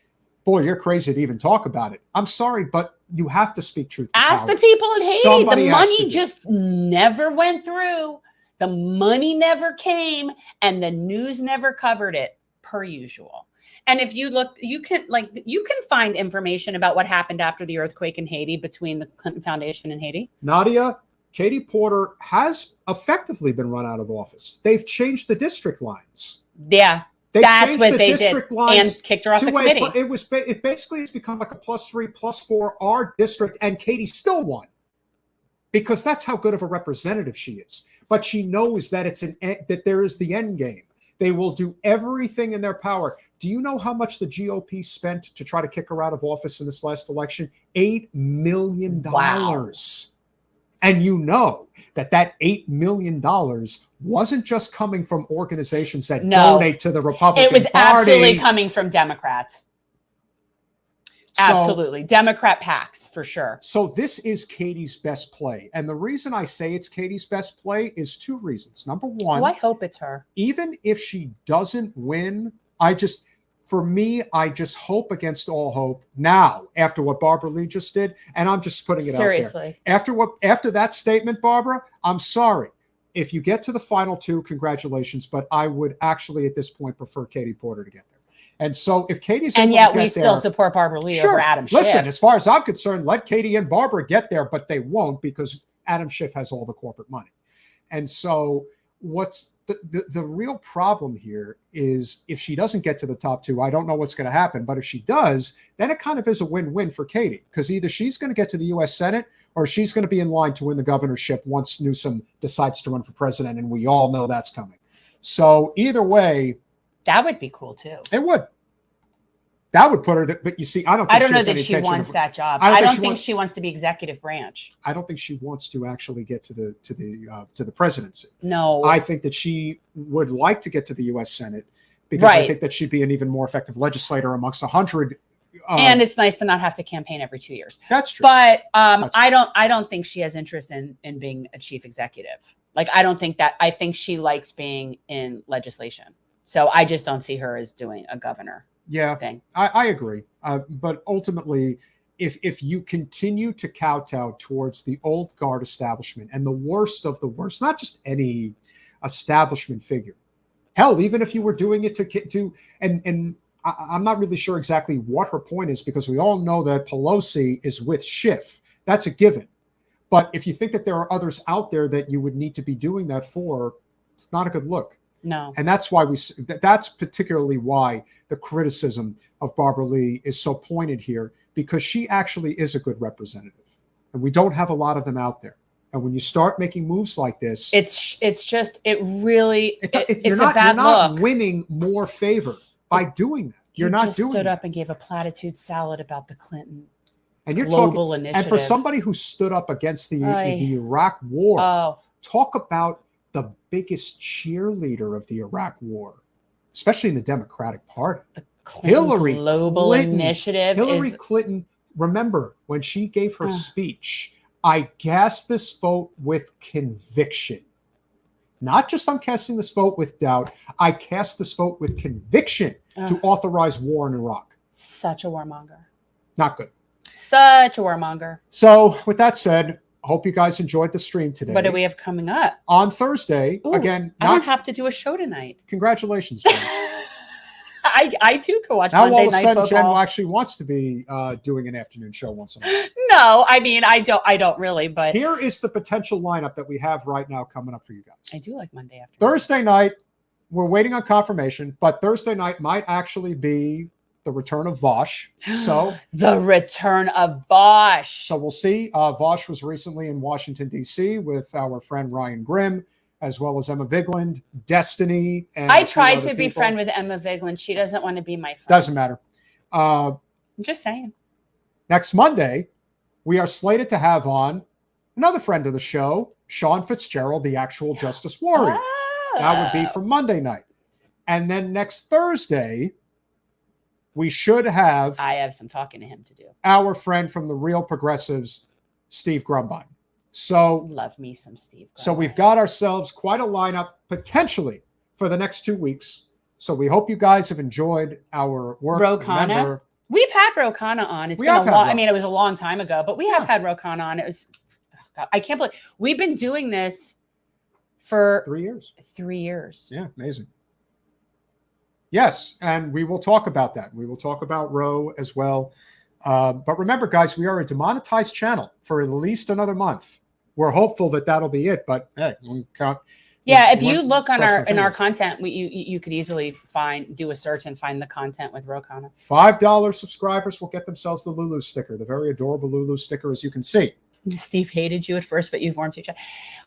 boy, you're crazy to even talk about it. I'm sorry, but you have to speak truth. Ask the people in Haiti. The money just never went through. The money never came, and the news never covered it, per usual. And if you look, you can find information about what happened after the earthquake in Haiti between the Clinton Foundation and Haiti. Nadia, Katie Porter has effectively been run out of office. They've changed the district lines. Yeah. That's what they did, and kicked her off the committee. It basically has become like a +3, +4 our district, and Katie still won because that's how good of a representative she is. But she knows that that there is the end game. They will do everything in their power. Do you know how much the GOP spent to try to kick her out of office in this last election? $8 million. Wow. And you know that $8 million wasn't just coming from organizations that donate to the Republican Party. It was absolutely coming from Democrats. Absolutely. Democrat PACs, for sure. So this is Katie's best play. And the reason I say it's Katie's best play is 2 reasons. Number one, I hope it's her. Even if she doesn't win, I just hope against all hope now, after what Barbara Lee just did, and I'm just putting it Seriously. out there. After that statement, Barbara, I'm sorry. If you get to the final 2, congratulations, but I would actually at this point prefer Katie Porter to get there. And so if Katie's and yet we still support Barbara Lee over Adam Schiff. Listen, as far as I'm concerned, let Katie and Barbara get there, but they won't because Adam Schiff has all the corporate money. And so what's the real problem here is if she doesn't get to the top 2, I don't know what's going to happen. But if she does, then it kind of is a win-win for Katie, because either she's going to get to the U.S. Senate or she's going to be in line to win the governorship once Newsom decides to run for president. And we all know that's coming. So either way. That would be cool, too. It would. That would put her, but you see, I don't know that she wants that job. I don't think she wants to be executive branch. I don't think she wants to actually get to the presidency. No. I think that she would like to get to the U.S. Senate because I think that she'd be an even more effective legislator amongst 100 and it's nice to not have to campaign every 2 years. That's true. But That's I don't think she has interest in being a chief executive. Like, I don't think that. I think she likes being in legislation. So I just don't see her as doing a governor thing. I agree. But ultimately, if you continue to kowtow towards the old guard establishment and the worst of the worst, not just any establishment figure, hell, even if you were doing it and I'm not really sure exactly what her point is, because we all know that Pelosi is with Schiff. That's a given. But if you think that there are others out there that you would need to be doing that for, it's not a good look. No. And that's why that's particularly why the criticism of Barbara Lee is so pointed here, because she actually is a good representative. And we don't have a lot of them out there. And when you start making moves like this, it's a bad look. You're not winning more favor by doing that. You're not just doing stood that. up and gave a platitude salad about the Clinton And you're global talking, initiative. and for somebody who stood up against the Iraq War, talk about the biggest cheerleader of the Iraq War, especially in the Democratic Party. Hillary Global Clinton, Initiative. Hillary Clinton, remember when she gave her speech, I cast this vote with conviction. Not just I'm casting this vote with doubt, I cast this vote with conviction to authorize war in Iraq. Such a warmonger. Not good. Such a warmonger. So with that said, I hope you guys enjoyed the stream today. What do we have coming up? On Thursday, again. I don't have to do a show tonight. Congratulations, Jen. I too could watch now Monday all of a Night sudden Football. Jen actually wants to be doing an afternoon show once in a while. No, I mean I don't really, but here is the potential lineup that we have right now coming up for you guys. I do like Monday afternoon. Thursday night, we're waiting on confirmation, but Thursday night might actually be the return of Vosh. So the return of Vosh. So we'll see. Vosh was recently in Washington, D.C. with our friend Ryan Grimm, as well as Emma Vigland, Destiny. And I tried to be friend with Emma Vigland. She doesn't want to be my friend. Doesn't matter. I'm just saying. Next Monday, we are slated to have on another friend of the show, Sean Fitzgerald, the actual Justice Warrior. That would be for Monday night. And then next Thursday, we should have... I have some talking to him to do. Our friend from the Real Progressives, Steve Grumbine. So love me some Steve Grumbine. So we've got ourselves quite a lineup potentially for the next 2 weeks. So we hope you guys have enjoyed our work. Ro Khanna. We've had Ro Khanna on. It's been a long... I mean, it was a long time ago, but we have had Ro Khanna on. It was... Oh God, I can't believe... We've been doing this for... 3 years. 3 years. Yeah, amazing. Yes, and we will talk about that. We will talk about Roe as well. But remember, guys, we are a demonetized channel for at least another month. We're hopeful that that'll be it. But hey, we count. Yeah, if you look on our content, you could easily do a search and find the content with Ro Khanna. $5 subscribers will get themselves the Lulu sticker, the very adorable Lulu sticker, as you can see. Steve hated you at first, but you've warmed to each other.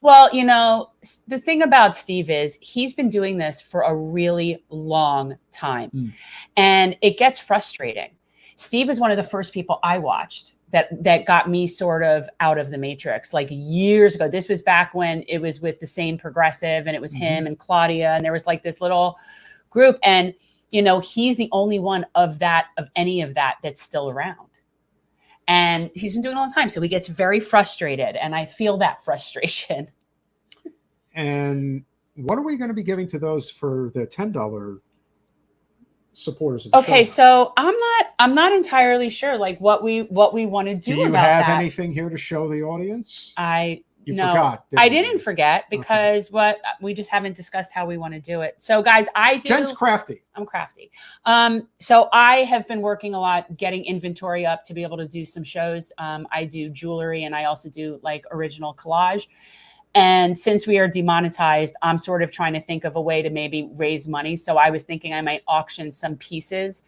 Well, you know, the thing about Steve is he's been doing this for a really long time. And it gets frustrating. Steve is one of the first people I watched that got me sort of out of the matrix, like years ago. This was back when it was with the Sane Progressive, and it was him and Claudia, and there was like this little group. And, you know, he's the only one of any of that that's still around. And he's been doing it a long time. So he gets very frustrated. And I feel that frustration. And what are we going to be giving to those for the $10 supporters of the show? So I'm not entirely sure like what we want to do. Do you about have that. anything here to show the audience? You forgot. I didn't forget because we just haven't discussed how we want to do it. So guys, Jen's crafty. I'm crafty. So I have been working a lot, getting inventory up to be able to do some shows. I do jewelry and I also do like original collage. And since we are demonetized, I'm sort of trying to think of a way to maybe raise money. So I was thinking I might auction some pieces.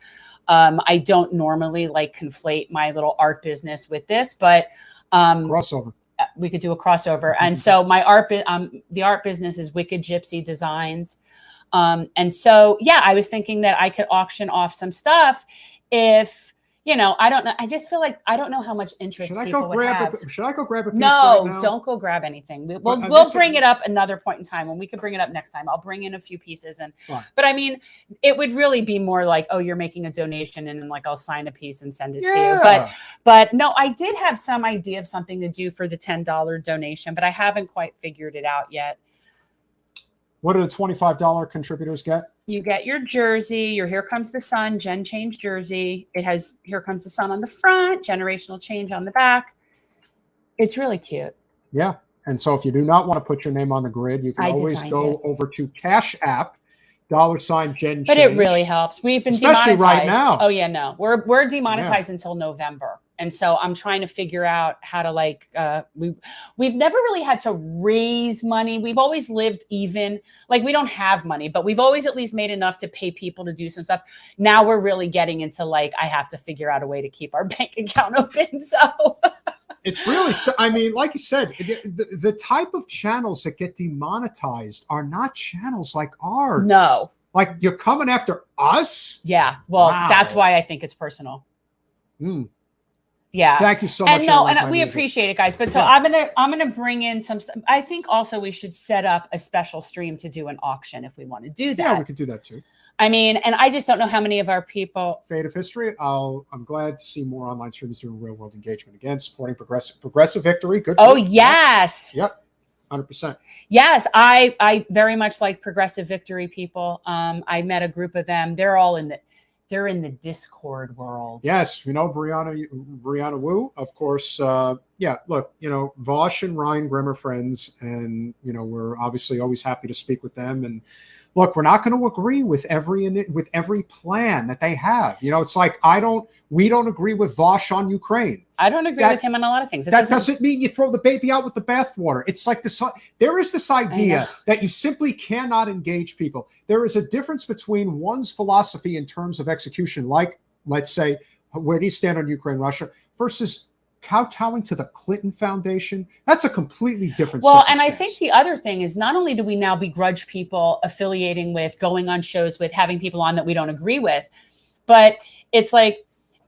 I don't normally like conflate my little art business with this, but crossover. We could do a crossover. And so the art business is Wicked Gypsy Designs. And so, yeah, I was thinking that I could auction off some stuff if you know, I don't know. I just feel like I don't know how much interest Should I people go would grab have. should I go grab a piece No, right now? don't go grab anything. We'll this- bring it up another point in time when we can bring it up next time. I'll bring in a few pieces Fine. but I mean, it would really be more like, oh, you're making a donation and then like I'll sign a piece and send it to you. But no, I did have some idea of something to do for the $10 donation, but I haven't quite figured it out yet. What do the $25 contributors get? You get your jersey, your Here Comes the Sun, Gen Change jersey. It has Here Comes the Sun on the front, generational change on the back. It's really cute. Yeah. And so if you do not want to put your name on the grid, you can always go over to Cash App, $Gen Change. But it really helps. We've been especially demonetized. Right now. Oh yeah, no, we're demonetized until November, and so I'm trying to figure out how to like. We've never really had to raise money. We've always lived even. Like we don't have money, but we've always at least made enough to pay people to do some stuff. Now we're really getting into like I have to figure out a way to keep our bank account open. So. It's really, I mean, like you said, the type of channels that get demonetized are not channels like ours. No. Like you're coming after us? Yeah. Well, Wow. That's why I think it's personal. Yeah. Thank you so much. And no, and we appreciate it, guys. But so I'm gonna bring in some stuff. I think also we should set up a special stream to do an auction if we want to do that. Yeah, we could do that too. I mean, and I just don't know how many of our people. Fate of history. I'm glad to see more online streamers doing real world engagement again, supporting progressive victory. Good. Oh yes. Yep. 100%. Yes, I very much like progressive victory people. I met a group of them. They're in the Discord world. Yes, we know Brianna Wu, of course. Yeah, look, you know, Vosh and Ryan Grimm are friends, and you know, we're obviously always happy to speak with them. And look, we're not going to agree with every plan that they have. You know, it's like we don't agree with Vosh on Ukraine. I don't agree with him on a lot of things. That doesn't mean you throw the baby out with the bathwater. It's like this. There is this idea that you simply cannot engage people. There is a difference between one's philosophy in terms of execution, like, let's say, where do you stand on Ukraine, Russia, versus kowtowing to the Clinton Foundation. That's a completely different and I think the other thing is not only do we now begrudge people affiliating with, going on shows with, having people on that we don't agree with, but it's like,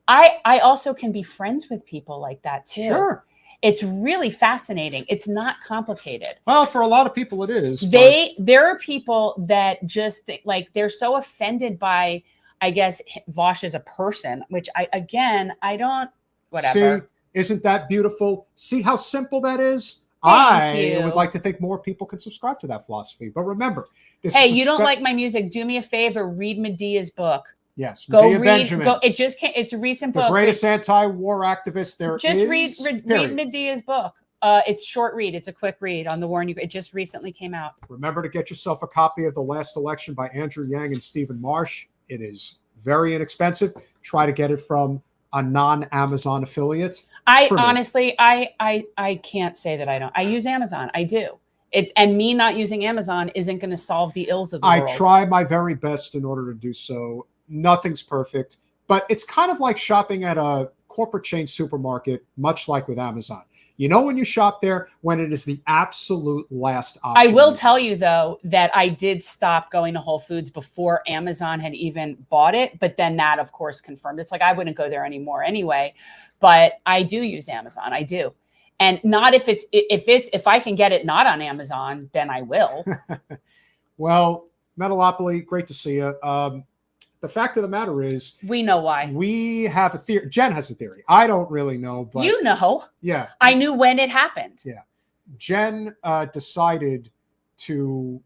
I also can be friends with people like that too. Sure. It's really fascinating. It's not complicated. Well, for a lot of people it is. There are people that just think, like, they're so offended by, I guess, Vosh as a person, which I don't, whatever. See, isn't that beautiful? See how simple that is? Thank you. Would like to think more people can subscribe to that philosophy. But remember, you don't like my music, do me a favor, read Medea's book. Yes, go Medea read. Benjamin. It just can't. It's a recent book. The greatest anti-war activist there just is. read Medea's book. It's short read. It's a quick read on the war in Ukraine. It just recently came out. Remember to get yourself a copy of The Last Election by Andrew Yang and Stephen Marsh. It is very inexpensive. Try to get it from a non-Amazon affiliate. Honestly, I can't say that I don't. I use Amazon. I do. And me not using Amazon isn't going to solve the ills of the world. I try my very best in order to do so. Nothing's perfect, but it's kind of like shopping at a corporate chain supermarket, much like with Amazon. You know when you shop there, when it is the absolute last option. I will tell you, though, that I did stop going to Whole Foods before Amazon had even bought it. But then that, of course, confirmed. It's like I wouldn't go there anymore anyway. But I do use Amazon. I do. And not if I can get it not on Amazon, then I will. Well, Metalopoly, great to see you. The fact of the matter is, we know why. We have a theory. Jen has a theory. I don't really know, but you know. Yeah. I knew when it happened. Yeah. Jen decided to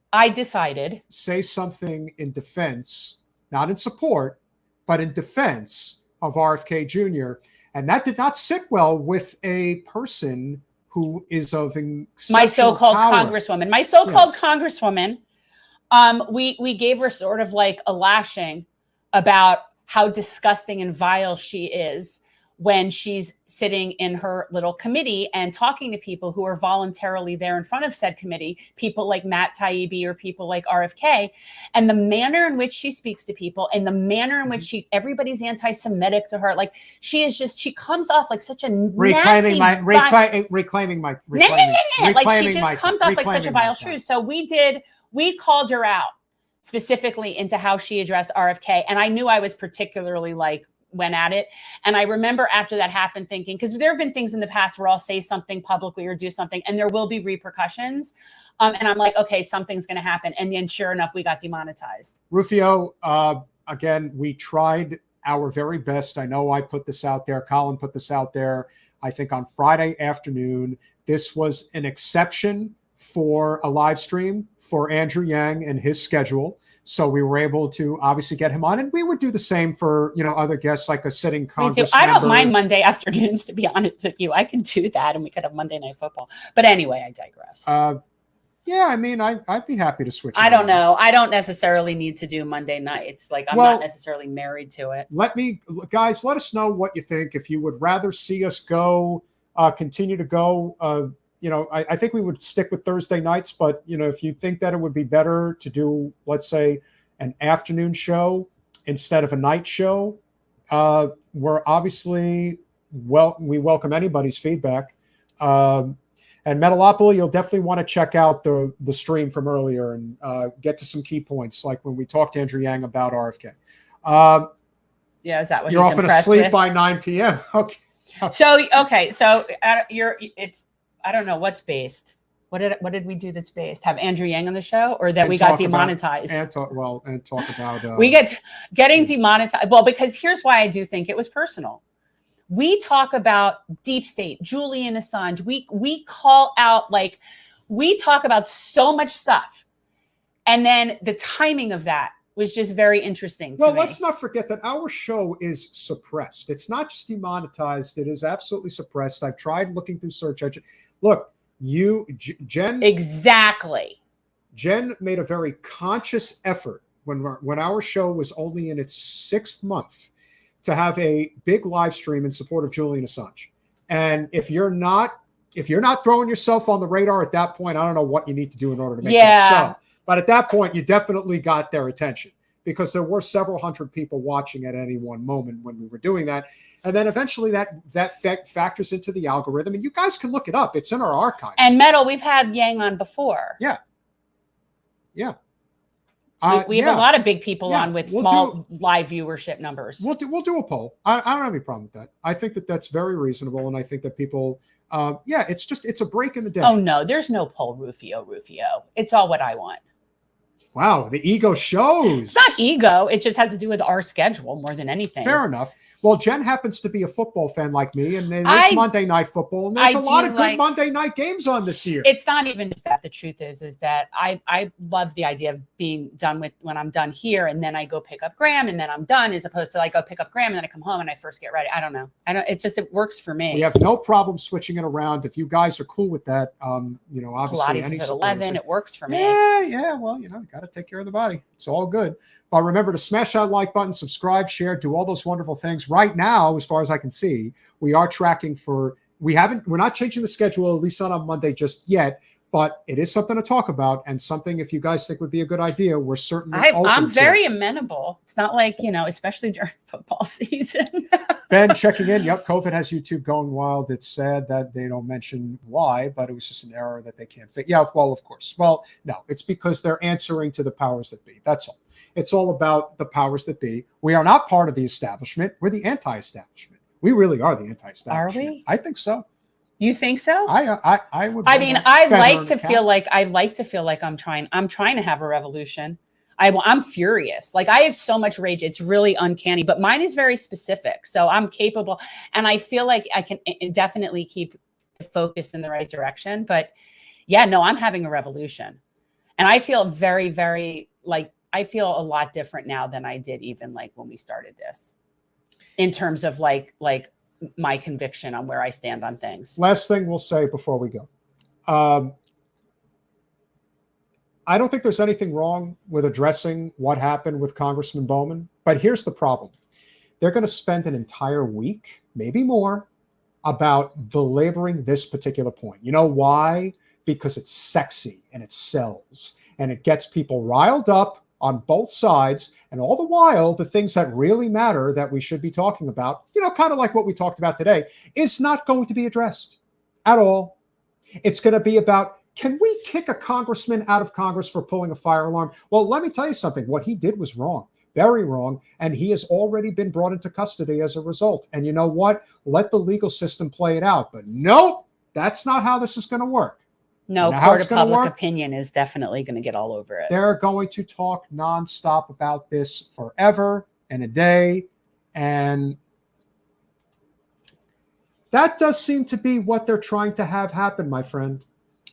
say something in defense, not in support, but in defense of RFK Jr. And that did not sit well with a person who is of my so-called power. Congresswoman. My so-called Congresswoman. We gave her sort of like a lashing about how disgusting and vile she is when she's sitting in her little committee and talking to people who are voluntarily there in front of said committee, people like Matt Taibbi or people like RFK, and the manner in which she speaks to people and the manner in which everybody's anti-Semitic to her. Like she comes off like such a reclaiming my. Like she just comes off like such a vile shrew. So we called her out specifically into how she addressed RFK. And I knew I was particularly like went at it. And I remember after that happened thinking, because there have been things in the past where I'll say something publicly or do something and there will be repercussions. And I'm like, okay, something's going to happen. And then sure enough, we got demonetized. Rufio, again, we tried our very best. I know I put this out there. Colin put this out there, I think on Friday afternoon. This was an exception for a live stream for Andrew Yang and his schedule. So we were able to obviously get him on, and we would do the same for, other guests like a sitting Congress I member. don't mind Monday afternoons, to be honest with you. I can do that and we could have Monday Night Football. But anyway, I digress. Yeah, I mean, I'd be happy to switch. I don't know. I don't necessarily need to do Monday nights. Like I'm not necessarily married to it. Guys, let us know what you think. If you would rather see us go, continue to go, I think we would stick with Thursday nights, but if you think that it would be better to do, let's say, an afternoon show instead of a night show, we're obviously we welcome anybody's feedback. And Metalopoly, you'll definitely want to check out the stream from earlier and get to some key points, like when we talked to Andrew Yang about RFK. Yeah, is that what you're he's often impressed asleep with? by 9 p.m.? Okay. So I don't know what's based. What did we do that's based? Have Andrew Yang on the show, or that And we got talk demonetized? talk about we get getting demonetized. Well, because here's why I do think it was personal. We talk about deep state, Julian Assange. We call out, like, we talk about so much stuff. And then the timing of that was just very interesting to me. Let's not forget that our show is suppressed. It's not just demonetized. It is absolutely suppressed. I've tried looking through search engine. Look, Jen. Exactly. Jen made a very conscious effort when our show was only in its 6th month to have a big live stream in support of Julian Assange. And if you're not throwing yourself on the radar at that point, I don't know what you need to do in order to make that so. But at that point, you definitely got their attention, because there were several hundred people watching at any one moment when we were doing that. And then eventually that factors into the algorithm, and you guys can look it up. It's in our archives. And Metal, we've had Yang on before. Yeah. We have a lot of big people on with small live viewership numbers. We'll do a poll. I don't have any problem with that. I think that that's very reasonable, and I think that people, it's a break in the day. Oh no, there's no poll, Rufio. It's all what I want. Wow, the ego shows. It's not ego. It just has to do with our schedule more than anything. Fair enough. Well, Jen happens to be a football fan like me, and there's Monday Night Football, and there's a lot of good Monday night games on this year. It's not even just that. The truth is that I love the idea of being done with when I'm done here, and then I go pick up Graham, and then I'm done, as opposed to, like, go pick up Graham, and then I come home and I first get ready. I don't know. It works for me. We have no problem switching it around. If you guys are cool with that, obviously Pilates is at 11. It works for me. Yeah. Well, you got to take care of the body. It's all good. But remember to smash that like button, subscribe, share, do all those wonderful things. Right now, as far as I can see, we are tracking we're not changing the schedule, at least not on Monday just yet, but it is something to talk about, and something, if you guys think would be a good idea, we're certainly open I'm to. very amenable. It's not like, especially during football season. Ben checking in. Yep, COVID has YouTube going wild. It's sad that they don't mention why, but it was just an error that they can't fix. Yeah, well, of course. Well, no, it's because they're answering to the powers that be. That's all. It's all about the powers that be. We are not part of the establishment. We're the anti-establishment. We really are the anti-establishment. Are we? I think so. You think so? I would. I mean, I like to feel like I'm trying to have a revolution. I'm furious. Like, I have so much rage. It's really uncanny, but mine is very specific. So I'm capable, and I feel like I can definitely keep it focused in the right direction. But yeah, no, I'm having a revolution, and I feel very, very I feel a lot different now than I did even like when we started this, in terms of like my conviction on where I stand on things. Last thing we'll say before we go. I don't think there's anything wrong with addressing what happened with Congressman Bowman, but here's the problem. They're going to spend an entire week, maybe more, about belaboring this particular point. You know why? Because it's sexy and it sells and it gets people riled up on both sides, and all the while, the things that really matter that we should be talking about, kind of like what we talked about today, is not going to be addressed at all. It's going to be about, can we kick a congressman out of Congress for pulling a fire alarm? Well, let me tell you something. What he did was wrong. very wrong, and he has already been brought into custody as a result. And you know what? Let the legal system play it out. But nope, that's not how this is going to work. No, court of public opinion is definitely going to get all over it. They're going to talk nonstop about this forever and a day. And that does seem to be what they're trying to have happen, my friend.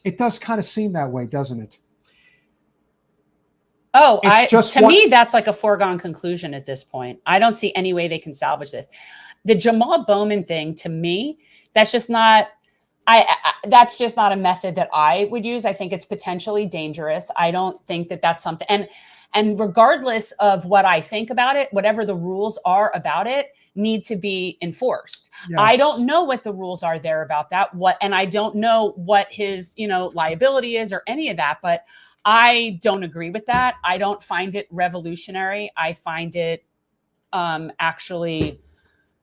It does kind of seem that way, doesn't it? Oh, to me, that's like a foregone conclusion at this point. I don't see any way they can salvage this. The Jamal Bowman thing, to me, that's just not that's just not a method that I would use. I think it's potentially dangerous. I don't think that that's something. And regardless of what I think about it, whatever the rules are about it need to be enforced. Yes. I don't know what the rules are there about that. And I don't know what his, liability is or any of that, but I don't agree with that. I don't find it revolutionary. I find it actually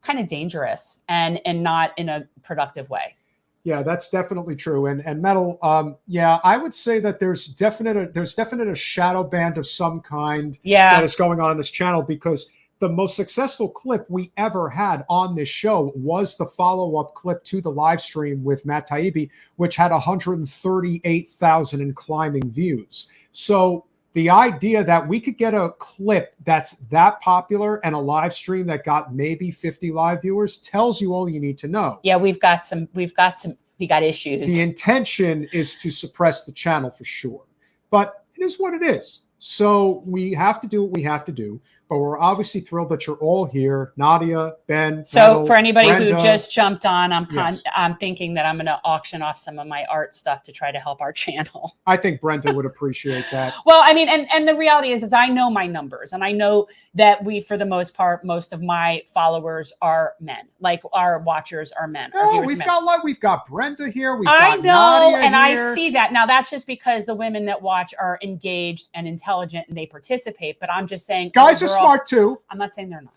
kind of dangerous and not in a productive way. Yeah, that's definitely true. And Metal, I would say that there's definite a shadow band of some kind that is going on this channel, because the most successful clip we ever had on this show was the follow-up clip to the live stream with Matt Taibbi, which had 138,000 and climbing views. So the idea that we could get a clip that's that popular and a live stream that got maybe 50 live viewers tells you all you need to know. Yeah, we got issues. The intention is to suppress the channel for sure, but it is what it is. So we have to do what we have to do. But we're obviously thrilled that you're all here, Nadia, Ben. So Metal, for anybody Brenda, who just jumped on, Yes. I'm thinking that I'm going to auction off some of my art stuff to try to help our channel. I think Brenda would appreciate that. Well, I mean, and the reality is I know my numbers, and I know that for the most part, most of my followers are men. Like our watchers are men. Oh, we've got Brenda here. I know, Nadia and here. I see that. Now that's just because the women that watch are engaged and intelligent and they participate. But I'm just saying, guys are smart too. I'm not saying they're not,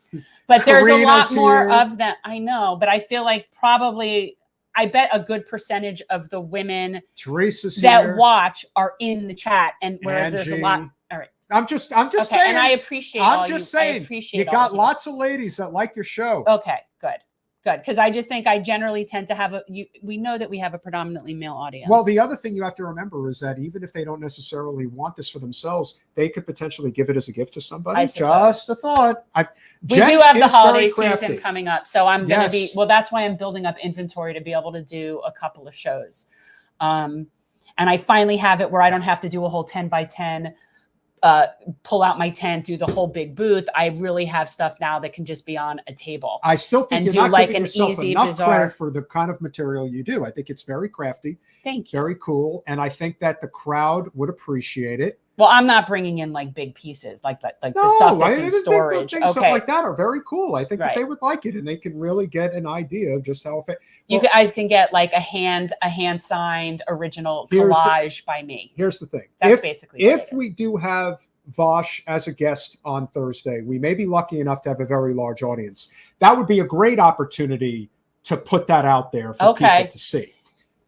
but there's a lot more here. of them. I know, but I feel like I bet a good percentage of the women Teresa's that here. watch are in the chat, and whereas Angie. there's a lot. All right, I'm just okay, saying. and I appreciate. I'm just saying. I appreciate you got all lots of ladies that like your show. Okay, good. Because I just think I generally tend to have we know that we have a predominantly male audience. Well, the other thing you have to remember is that even if they don't necessarily want this for themselves, they could potentially give it as a gift to somebody. Just a thought. We do have the holiday season coming up. So I'm going to that's why I'm building up inventory to be able to do a couple of shows. And I finally have it where I don't have to do a whole 10 by 10 pull out my tent, do the whole big booth. I really have stuff now that can just be on a table. I still think and you're do not like giving an yourself easy, enough bizarre credit for the kind of material you do. I think it's very crafty. Thank you. Very cool. And I think that the crowd would appreciate it. Well, I'm not bringing in like big pieces like the stuff that's in storage. Things like that are very cool. I think that they would like it, and they can really get an idea of just how you guys can get like a hand signed original collage by me. Here's the thing. That's basically if we do have Vosh as a guest on Thursday, we may be lucky enough to have a very large audience. That would be a great opportunity to put that out there for people to see.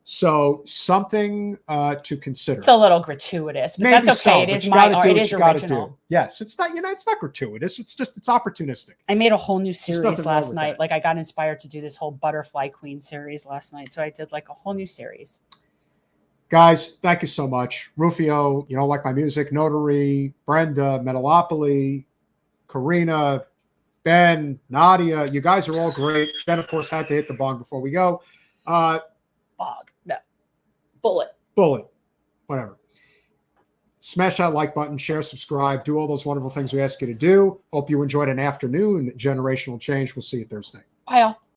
So something to consider. It's a little gratuitous, but Maybe that's okay. It is my art. It is original. Yes, it's not. It's not gratuitous. It's opportunistic. I made a whole new series last night. Like I got inspired to do this whole Butterfly Queen series last night, so I did like a whole new series. Guys, thank you so much. Rufio, you don't like my music. Notary, Brenda, Metalopoly, Karina, Ben, Nadia. You guys are all great. Jen, of course, had to hit the bong before we go. Bullet, whatever. Smash that like button, share, subscribe, do all those wonderful things we ask you to do. Hope you enjoyed an afternoon generational change. We'll see you Thursday. Bye, all.